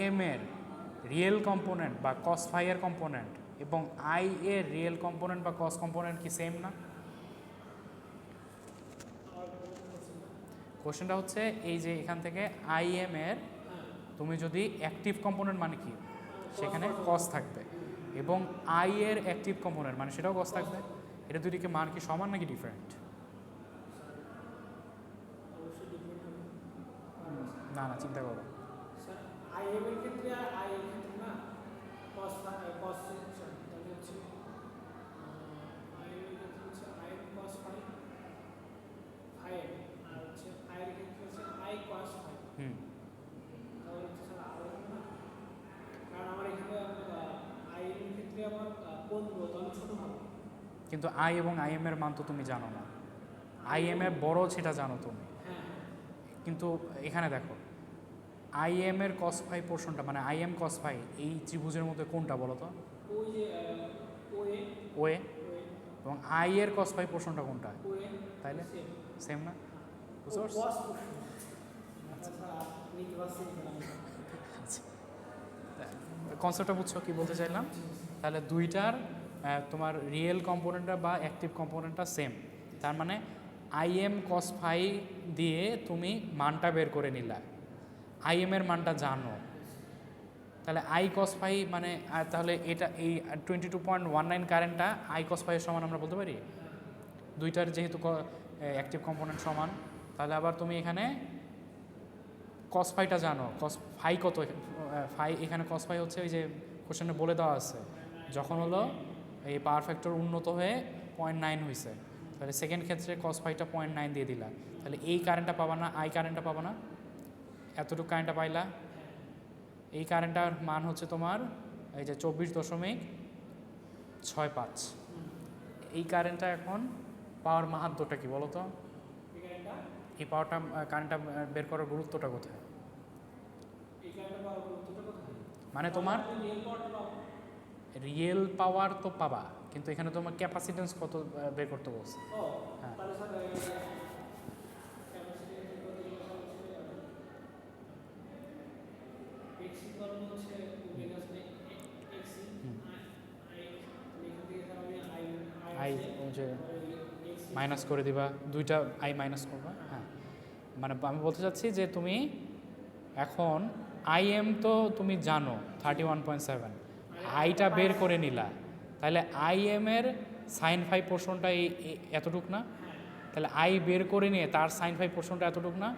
S1: এম এর রিয়েল কম্পোনেন্ট বা কস ফাই এর কম্পোনেন্ট এবং এর রিয়েল কম্পোনেন্ট বা কস কম্পোনেন্ট কি সেম না? কোশ্চেনটা হচ্ছে এই যে এখান থেকে এম এর তুমি যদি অ্যাক্টিভ কম্পোনেন্ট মানে কি, সেখানে কস থাকবে, এবং এর অ্যাক্টিভ কম্পোনেন্ট মানে সেটাও কস থাকবে, এটা দুটিকে মান কি সমান নাকি ডিফারেন্ট? না না, চিন্তা করো। হুম, কিন্তু এবং এম এর মান তো তুমি জানো না, এম এর বড় সেটা জানো তুমি, কিন্তু এখানে দেখো এম এর কস ফাই পোর্শনটা মানে এম কস ফাই এই ত্রিভুজের মধ্যে কোনটা বলো তো? ওয়ে। এবং এর কস ফাই পোর্শনটা কোনটা? তাইলে সেম না, বুঝতে পারছো? কনসেপ্টটা বুঝছো কি বলতে চাইলাম? তাহলে দুইটার তোমার রিয়েল কম্পোনেন্টটা বা অ্যাক্টিভ কম্পোনেন্টটা সেম, তার মানে এম কস ফাই দিয়ে তুমি মানটা বের করে নিলা, এম এর মানটা জানো, তাহলে কস ফাই মানে তাহলে এটা এই 22.19 কারেন্টটা কস ফাই এর সমান আমরা বলতে পারি, দুইটার যেহেতু অ্যাক্টিভ কম্পোনেন্ট সমান। তাহলে আবার তুমি এখানে কস ফাইটা জানো, কস ফাই কত, ফাই এখানে কস ফাই হচ্ছে ওই যে কোশ্চেনে বলে দেওয়া আছে, যখন হলো এই পাওয়ার ফ্যাক্টর উন্নত হয়ে 0.9 হয়েছে, তাহলে সেকেন্ড ক্ষেত্রে কস ফাইটা 0.9 দিয়ে দিলা, তাহলে এই কারেন্টটা পাবা না, কারেন্টটা পাবা না, এতটুকু কারেন্টটা পাইলা। এই কারেন্টটার মান হচ্ছে তোমার এই যে 24.65। এই কারেন্টটা এখন পাওয়ার মাহাত্ম্যটা কি বলো তো? এই পাওয়ারটা কারেন্টটা বের করার গুরুত্বটা কোথায়? মানে তোমার রিয়েল পাওয়ার তো পাবা, কিন্তু এখানে তোমার ক্যাপাসিটেন্স কত বের করতে বলছে। হ্যাঁ, মাইনাস করে দিবা, দুইটা আই মাইনাস করবা। হ্যাঁ, মানে আমি বলতে চাচ্ছি যে তুমি এখন আইএম তো তুমি জানো 31.7, আইটা বের করে নিলা, তাহলে আইএমের সাইন 5 পোর্শনটা এতটুক না? তাহলে আই বের করে নিয়ে তার সাইন 5 পোর্শনটা এতটুক না?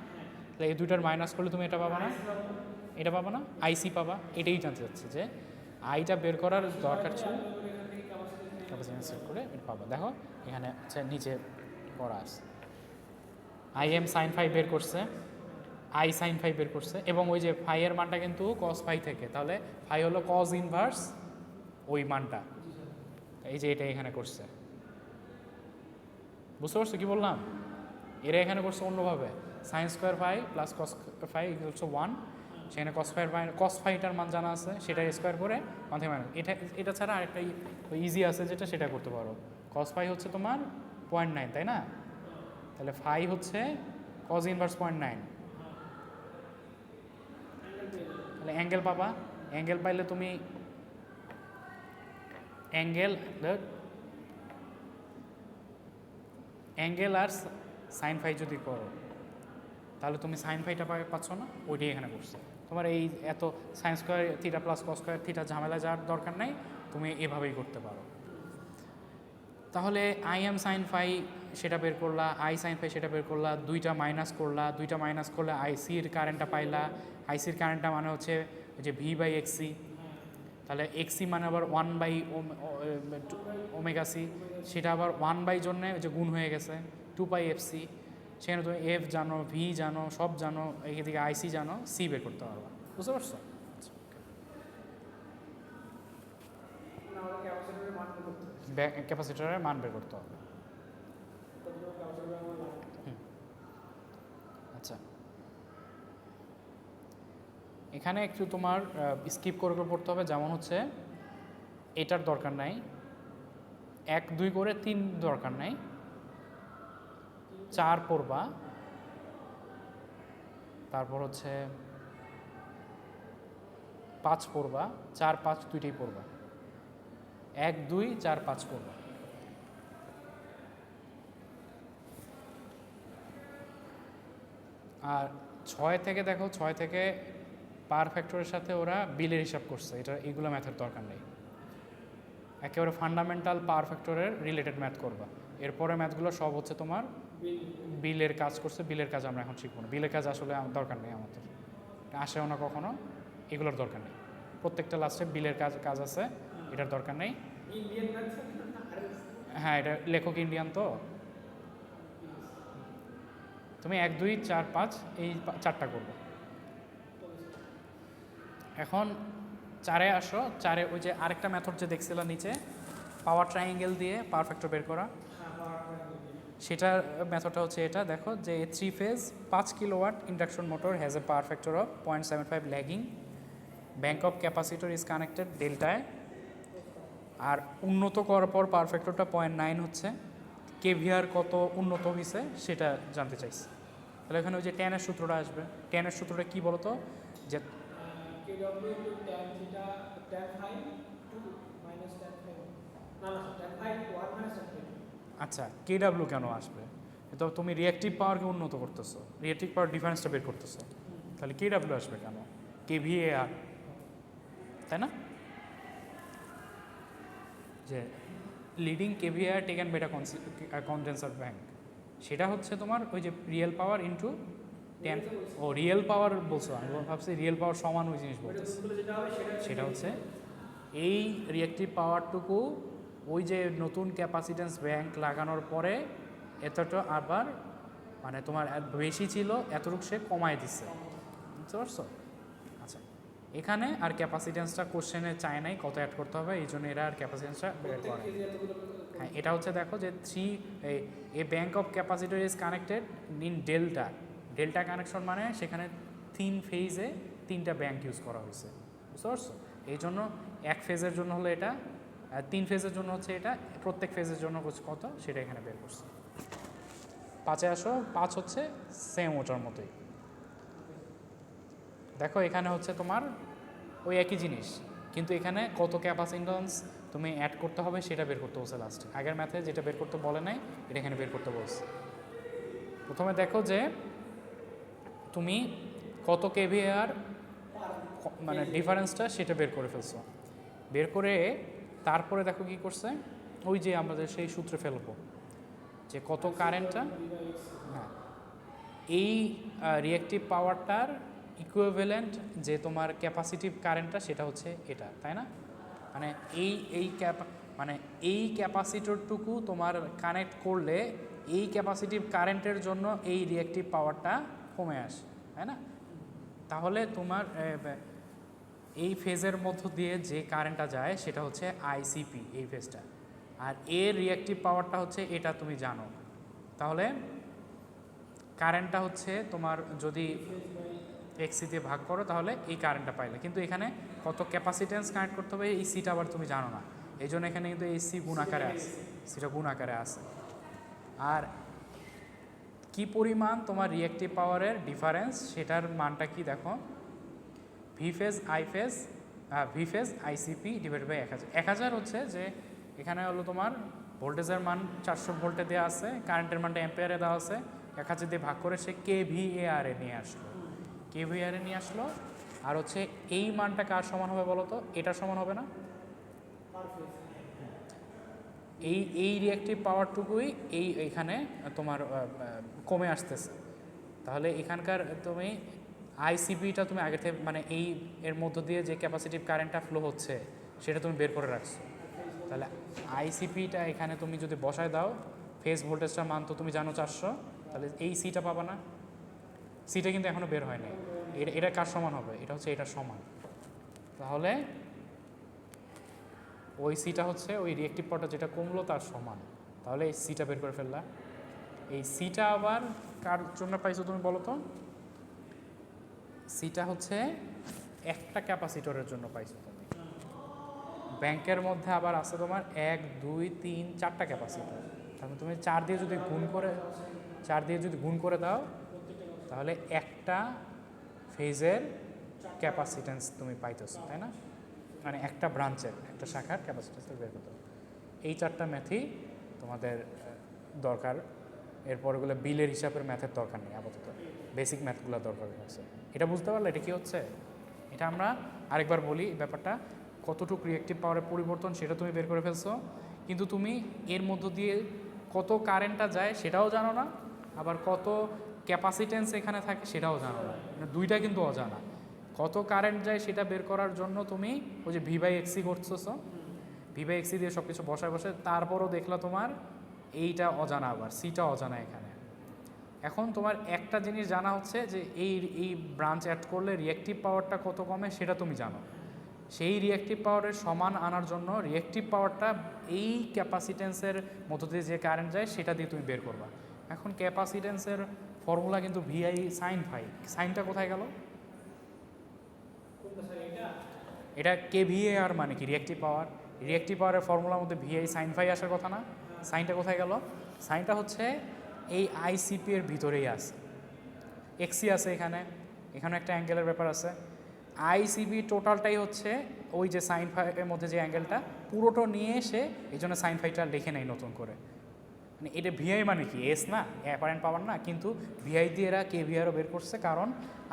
S1: তাহলে এই দুইটার মাইনাস করলে তুমি এটা পাবা না, এটা পাবা না, আইসি পাবা। এটাই জানতে চাচ্ছি যে আইটা বের করার দরকার ছিল, ক্যাপাসিট্যান্স সেট করে এটা পাবা। দেখো এখানে হচ্ছে নিচে পড়া আছে, আইএম সাইন 5 বের করছে, আই সাইন 5 বের করছে, এবং ওই যে ফাই এর মানটা কিন্তু কস 5 থেকে, তাহলে ফাই হলো কস ইনভার্স ওই মানটা, এই যে এটা এখানে করছে। বুঝতে পারছো কি বললাম? এরা এখানে করছে অন্যভাবে, sine square phi plus cos phi equal to 1, সেখানে কস ফাইটার মান জানা আছে, সেটা স্কোয়ার করে মাথায় মানে এটা ছাড়া আরেকটা ইজি আছে যেটা, সেটা করতে পারো। কস ফাই হচ্ছে তোমার 0.9, তাই না? তাহলে ফাই হচ্ছে কস ইনভার্স 0.9, তাহলে অ্যাঙ্গেল পাবা। অ্যাঙ্গেল পাইলে তুমি অ্যাঙ্গেল আর সাইন ফাই যদি করো, তাহলে তুমি সাইন ফাইটা পাচ্ছ না, ওইটাই এখানে করছে। তোমার এই এত sine square theta plus cos square theta ঝামেলা যাওয়ার দরকার নাই, তুমি এভাবেই করতে পারো। তাহলে আই এম সাইন ফাই সেটা বের করলা, আই সাইন ফাই সেটা বের করলা, দুইটা মাইনাস করলা, দুইটা মাইনাস করলে আইসির কারেন্টটা পাইলা। আইসির কারেন্টটা মানে হচ্ছে যে ভি বাই এক্সি, তাহলে এক্সি মানে আবার 1 বাই ওমেগা সি, সেটা আবার 1 বাই জন্যে যে গুণ হয়ে গেছে 2 পাই এফ সি, সেখানে তুমি এফ জানো, ভি জানো, সব জানো, এদিকে আইসি জানো, সি বের করতে পারবা। বুঝতে পারছো? ক্যাপাসিটরের মান বের করতে হবে। আচ্ছা, এখানে একটু তোমার স্কিপ করে করে পড়তে হবে, যেমন হচ্ছে এটার দরকার নাই, 1 2 করে 3 দরকার নাই, 4 পড়বা, তারপর হচ্ছে 5 পড়বা, 4 5 দুইটাই পড়বা, 1 2 4 5 পড়বা। আর 6 থেকে দেখো, 6 থেকে পাওয়ার ফ্যাক্টরের সাথে ওরা বিলের হিসাব করছে, এটা এগুলো ম্যাথের দরকার নেই, একেবারে ফান্ডামেন্টাল পাওয়ার ফ্যাক্টরের রিলেটেড ম্যাথ করবা। এরপরে ম্যাথগুলো সব হচ্ছে তোমার বিলের কাজ করছে, বিলের কাজ আমরা এখন শিখবো না, বিলের কাজ আসলে দরকার নেই আমাদের, আসেও না কখনো, এগুলোর দরকার নেই। প্রত্যেকটা লাস্টে বিলের কাজ আছে, এটার দরকার নেই। হ্যাঁ, এটা লেখক ইন্ডিয়ান, তো তুমি 1 2 4 5 এই 4টা করবো। এখন 4-এ আসো, 4-এ ওই যে আরেকটা মেথড যে দেখছিলাম নিচে, পাওয়ার ট্রায়াঙ্গেল দিয়ে পাওয়ার ফ্যাক্টর বের করা, সেটার মেথডটা হচ্ছে এটা। দেখো যে 3 phase 5 kilowatt induction motor has a power factor of 0.75 lagging, bank of capacitor is connected ডেল্টায়, আর উন্নত করার পর পাওয়ার ফ্যাক্টরটা 0.9 হচ্ছে, কেভিআর কত উন্নত হয়েছে সেটা জানতে চাইছি। তাহলে এখানে ওই যে ট্যানের সূত্রটা আসবে, ট্যানের সূত্রটা কী বলতো, যে আচ্ছা কেডাব্লিউ কেন আসবে, তো তুমি রিঅ্যাক্টিভ পাওয়ারকে উন্নত করতেছো, রিঅ্যাক্টিভ পাওয়ার ডিফারেন্সটা বের করতেছো, তাহলে কেডাব্লিউ আসবে কেন, কেভিএআর, তাই না? যে লিডিং কেভিআর টেকেন বেটা কনডেন্সার ব্যাংক, সেটা হচ্ছে তোমার ওই যে রিয়েল পাওয়ার ইন্টু 10, ও রিয়েল পাওয়ার বলছো, আমি ভাবছি রিয়েল পাওয়ার সমান ওই জিনিস বলতেছি, সেটা হচ্ছে এই রিঅ্যাক্টিভ পাওয়ারটুকু ওই যে নতুন ক্যাপাসিটেন্স ব্যাংক লাগানোর পরে এতটা আবার মানে তোমার বেশি ছিল, এতটুকু সে কমায় দিচ্ছে। বুঝতে পারছো? আচ্ছা, এখানে আর ক্যাপাসিটেন্সটা কোশ্চেনে চায় নাই কত অ্যাড করতে হবে, এই জন্য এরা আর ক্যাপাসিটেন্সটা বের করে। হ্যাঁ, এটা হচ্ছে দেখো যে 3 a bank of capacitor is connected in delta, delta connection মানে সেখানে 3 ফেজে 3টা ব্যাংক ইউজ করা হয়েছে। বুঝতে পারছো? এই জন্য 1 ফেজের জন্য হলো এটা, 3 ফেজের জন্য হচ্ছে এটা, প্রত্যেক ফেজের জন্য কত সেটা এখানে বের করছে। 5-এ আসো, 5 হচ্ছে সেম ওটার মতোই। দেখো এখানে হচ্ছে তোমার ওই একই জিনিস, কিন্তু এখানে কত ক্যাপাসিটেন্স তুমি অ্যাড করতে হবে সেটা বের করতে বলছে লাস্টে। আগের ম্যাথে যেটা বের করতে বলে নাই এটা এখানে বের করতে বলছে। প্রথমে দেখো যে তুমি কত কেভিআর মানে ডিফারেন্সটা সেটা বের করে ফেলছো। বের করে তারপরে দেখো কি করছে, ওই যে আমাদের সেই সূত্রে ফেলবো যে কত কারেন্টটা, হ্যাঁ এই রিঅ্যাক্টিভ পাওয়ারটার ইকুইভ্যালেন্ট যে তোমার ক্যাপাসিটিভ কারেন্টটা সেটা হচ্ছে এটা, তাই না? মানে এই ক্যাপাসিটরটুকু তোমার কানেক্ট করলে এই ক্যাপাসিটিভ কারেন্টের জন্য এই রিঅ্যাক্টিভ পাওয়ারটা কমে আসে, তাই না? তাহলে তোমার এই ফেজের মধ্য দিয়ে যে কারেন্টটা যায় সেটা হচ্ছে আইসিপি, এই ফেজটা। আর এর রিঅ্যাক্টিভ পাওয়ারটা হচ্ছে এটা তুমি জানো। তাহলে কারেন্টটা হচ্ছে তোমার যদি এক্সি দিয়ে ভাগ করো তাহলে এই কারেন্টটা পাইলে, কিন্তু এখানে কত ক্যাপাসিটেন্স কানেক্ট করতে হবে এই সিটা আবার তুমি জানো না, এই জন্য এখানে কিন্তু এই সি গুণ আকারে আছে, সিটা গুণ আকারে আছে। আর কি পরিমাণ তোমার রিঅ্যাক্টিভ পাওয়ারের ডিফারেন্স সেটার মানটা কি দেখো, V phase ICP divide by 1000। 1000 হচ্ছে যে এখানে হলো তোমার ভোল্টেজের মান 400 ভোল্টে দেওয়া আছে, কারেন্টের মানটা অ্যাম্পিয়ারে দেওয়া আছে, 1000 দিয়ে ভাগ করে সে কেভিএআরে নিয়ে আসলো, কেভিআরে নিয়ে আসলো। আর হচ্ছে এই মানটা কার সমান হবে বলো তো, এটার সমান হবে না? এই রিঅ্যাক্টিভ পাওয়ারটুকুই এইখানে তোমার কমে আসতেছে। তাহলে এখানকার তুমি আইসিপিটা তুমি আগে থেকে মানে এর মধ্য দিয়ে যে ক্যাপাসিটিভ কারেন্টটা ফ্লো হচ্ছে সেটা তুমি বের করে রাখছো। তাহলে আইসিপিটা এখানে তুমি যদি বসায় দাও, ফেজ ভোল্টেজটার মান তো তুমি জানো 400, তাহলে এই সিটা পাবা না, সিটা কিন্তু এখনও বের হয়নি। এটা কার সমান হবে? এটা হচ্ছে এটার সমান। তাহলে ওই সিটা হচ্ছে ওই রিঅ্যাক্টিভ পাওয়ারটা যেটা কমলো তার সমান। তাহলে এই সিটা বের করে ফেললা। এই সিটা আবার কার জন্য পাইছো তুমি বলো তো? সিটা হচ্ছে একটা ক্যাপাসিটরের জন্য পাইছো তুমি। ব্যাংকের মধ্যে আবার আছে তোমার 1 2 3 4টা ক্যাপাসিটর। তাহলে তুমি 4 দিয়ে যদি গুণ করে দাও তাহলে একটা ফেজের ক্যাপাসিটেন্স তুমি পাইতেছো, তাই না? মানে একটা ব্রাঞ্চের, একটা শাখার ক্যাপাসিটেন্স বের করতে হবে। এই 4টা ম্যাথই তোমাদের দরকার। এরপরগুলো বিলের হিসাবের ম্যাথের দরকার নেই, আপাতত বেসিক ম্যাথগুলো দরকার হচ্ছে। এটা বুঝতে পারলে এটা কি হচ্ছে? এটা আমরা আরেকবার বলি, ব্যাপারটা কতটুকু রিঅ্যাক্টিভ পাওয়ারের পরিবর্তন সেটা তুমি বের করে ফেলছো, কিন্তু তুমি এর মধ্য দিয়ে কত কারেন্টটা যায় সেটাও জানো না, আবার কত ক্যাপাসিটেন্স এখানে থাকে সেটাও জানো না, দুইটা কিন্তু অজানা। কত কারেন্ট যায় সেটা বের করার জন্য তুমি ওই যে ভি বাই এক্সি করতেছো, ভি বাই এক্সি দিয়ে সব কিছু বসায় তারপরও দেখলা তোমার এইটা অজানা, আবার সিটা অজানা এখানে। এখন তোমার একটা জিনিস জানা হচ্ছে যে এই ব্রাঞ্চ অ্যাড করলে রিঅ্যাক্টিভ পাওয়ারটা কত কমে সেটা তুমি জানো। সেই রিঅ্যাক্টিভ পাওয়ারের সমান আনার জন্য রিঅ্যাক্টিভ পাওয়ারটা এই ক্যাপাসিটেন্সের মধ্য দিয়ে যে কারেন্ট যায় সেটা দিয়ে তুমি বের করবা। এখন ক্যাপাসিটেন্সের ফর্মুলা কিন্তু ভিআই সাইন ফাই, সাইনটা কোথায় গেল? এটা কেভিএআর মানে কি রিঅ্যাক্টিভ পাওয়ার, রিঅ্যাক্টিভ পাওয়ারের ফর্মুলার মধ্যে ভিআই সাইন ফাই আসার কথা না? সাইনটা কোথায় গেল? সাইনটা হচ্ছে এই আইসিপি এর ভিতরেই আছে, এক্সি আছে এখানে, এখানে একটা অ্যাঙ্গেলের ব্যাপার আছে। আইসিপি টোটালটাই হচ্ছে ওই যে সাইন ফাইয়ের মধ্যে যে অ্যাঙ্গেলটা পুরোটা নিয়ে এসে এই জন্য সাইন ফাইটা লিখে নেয় নতুন করে। মানে এটা ভিআই মানে কি এস না, অ্যাপারেন্ট পাওয়ার না, কিন্তু ভিআই দিয়ে এরা কেভিআরও বের করছে কারণ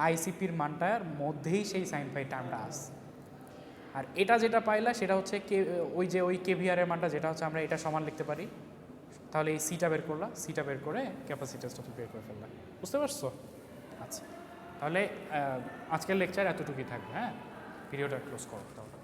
S1: আইসিপির মানটার মধ্যেই সেই সাইন ফাই টার্মটা আছে। আর এটা যেটা পাইলা সেটা হচ্ছে ওই কেভিআরের মানটা যেটা হচ্ছে আমরা এটা সমান লিখতে পারি। তাহলে এই সিটা বের করলা, সিটা বের করে ক্যাপাসিটেন্সটা বের করে ফেললাম। বুঝতে পারছো? আচ্ছা, তাহলে আজকের লেকচার এতটুকুই থাকবে। হ্যাঁ, ভিডিওটা ক্লোজ করো তাহলে।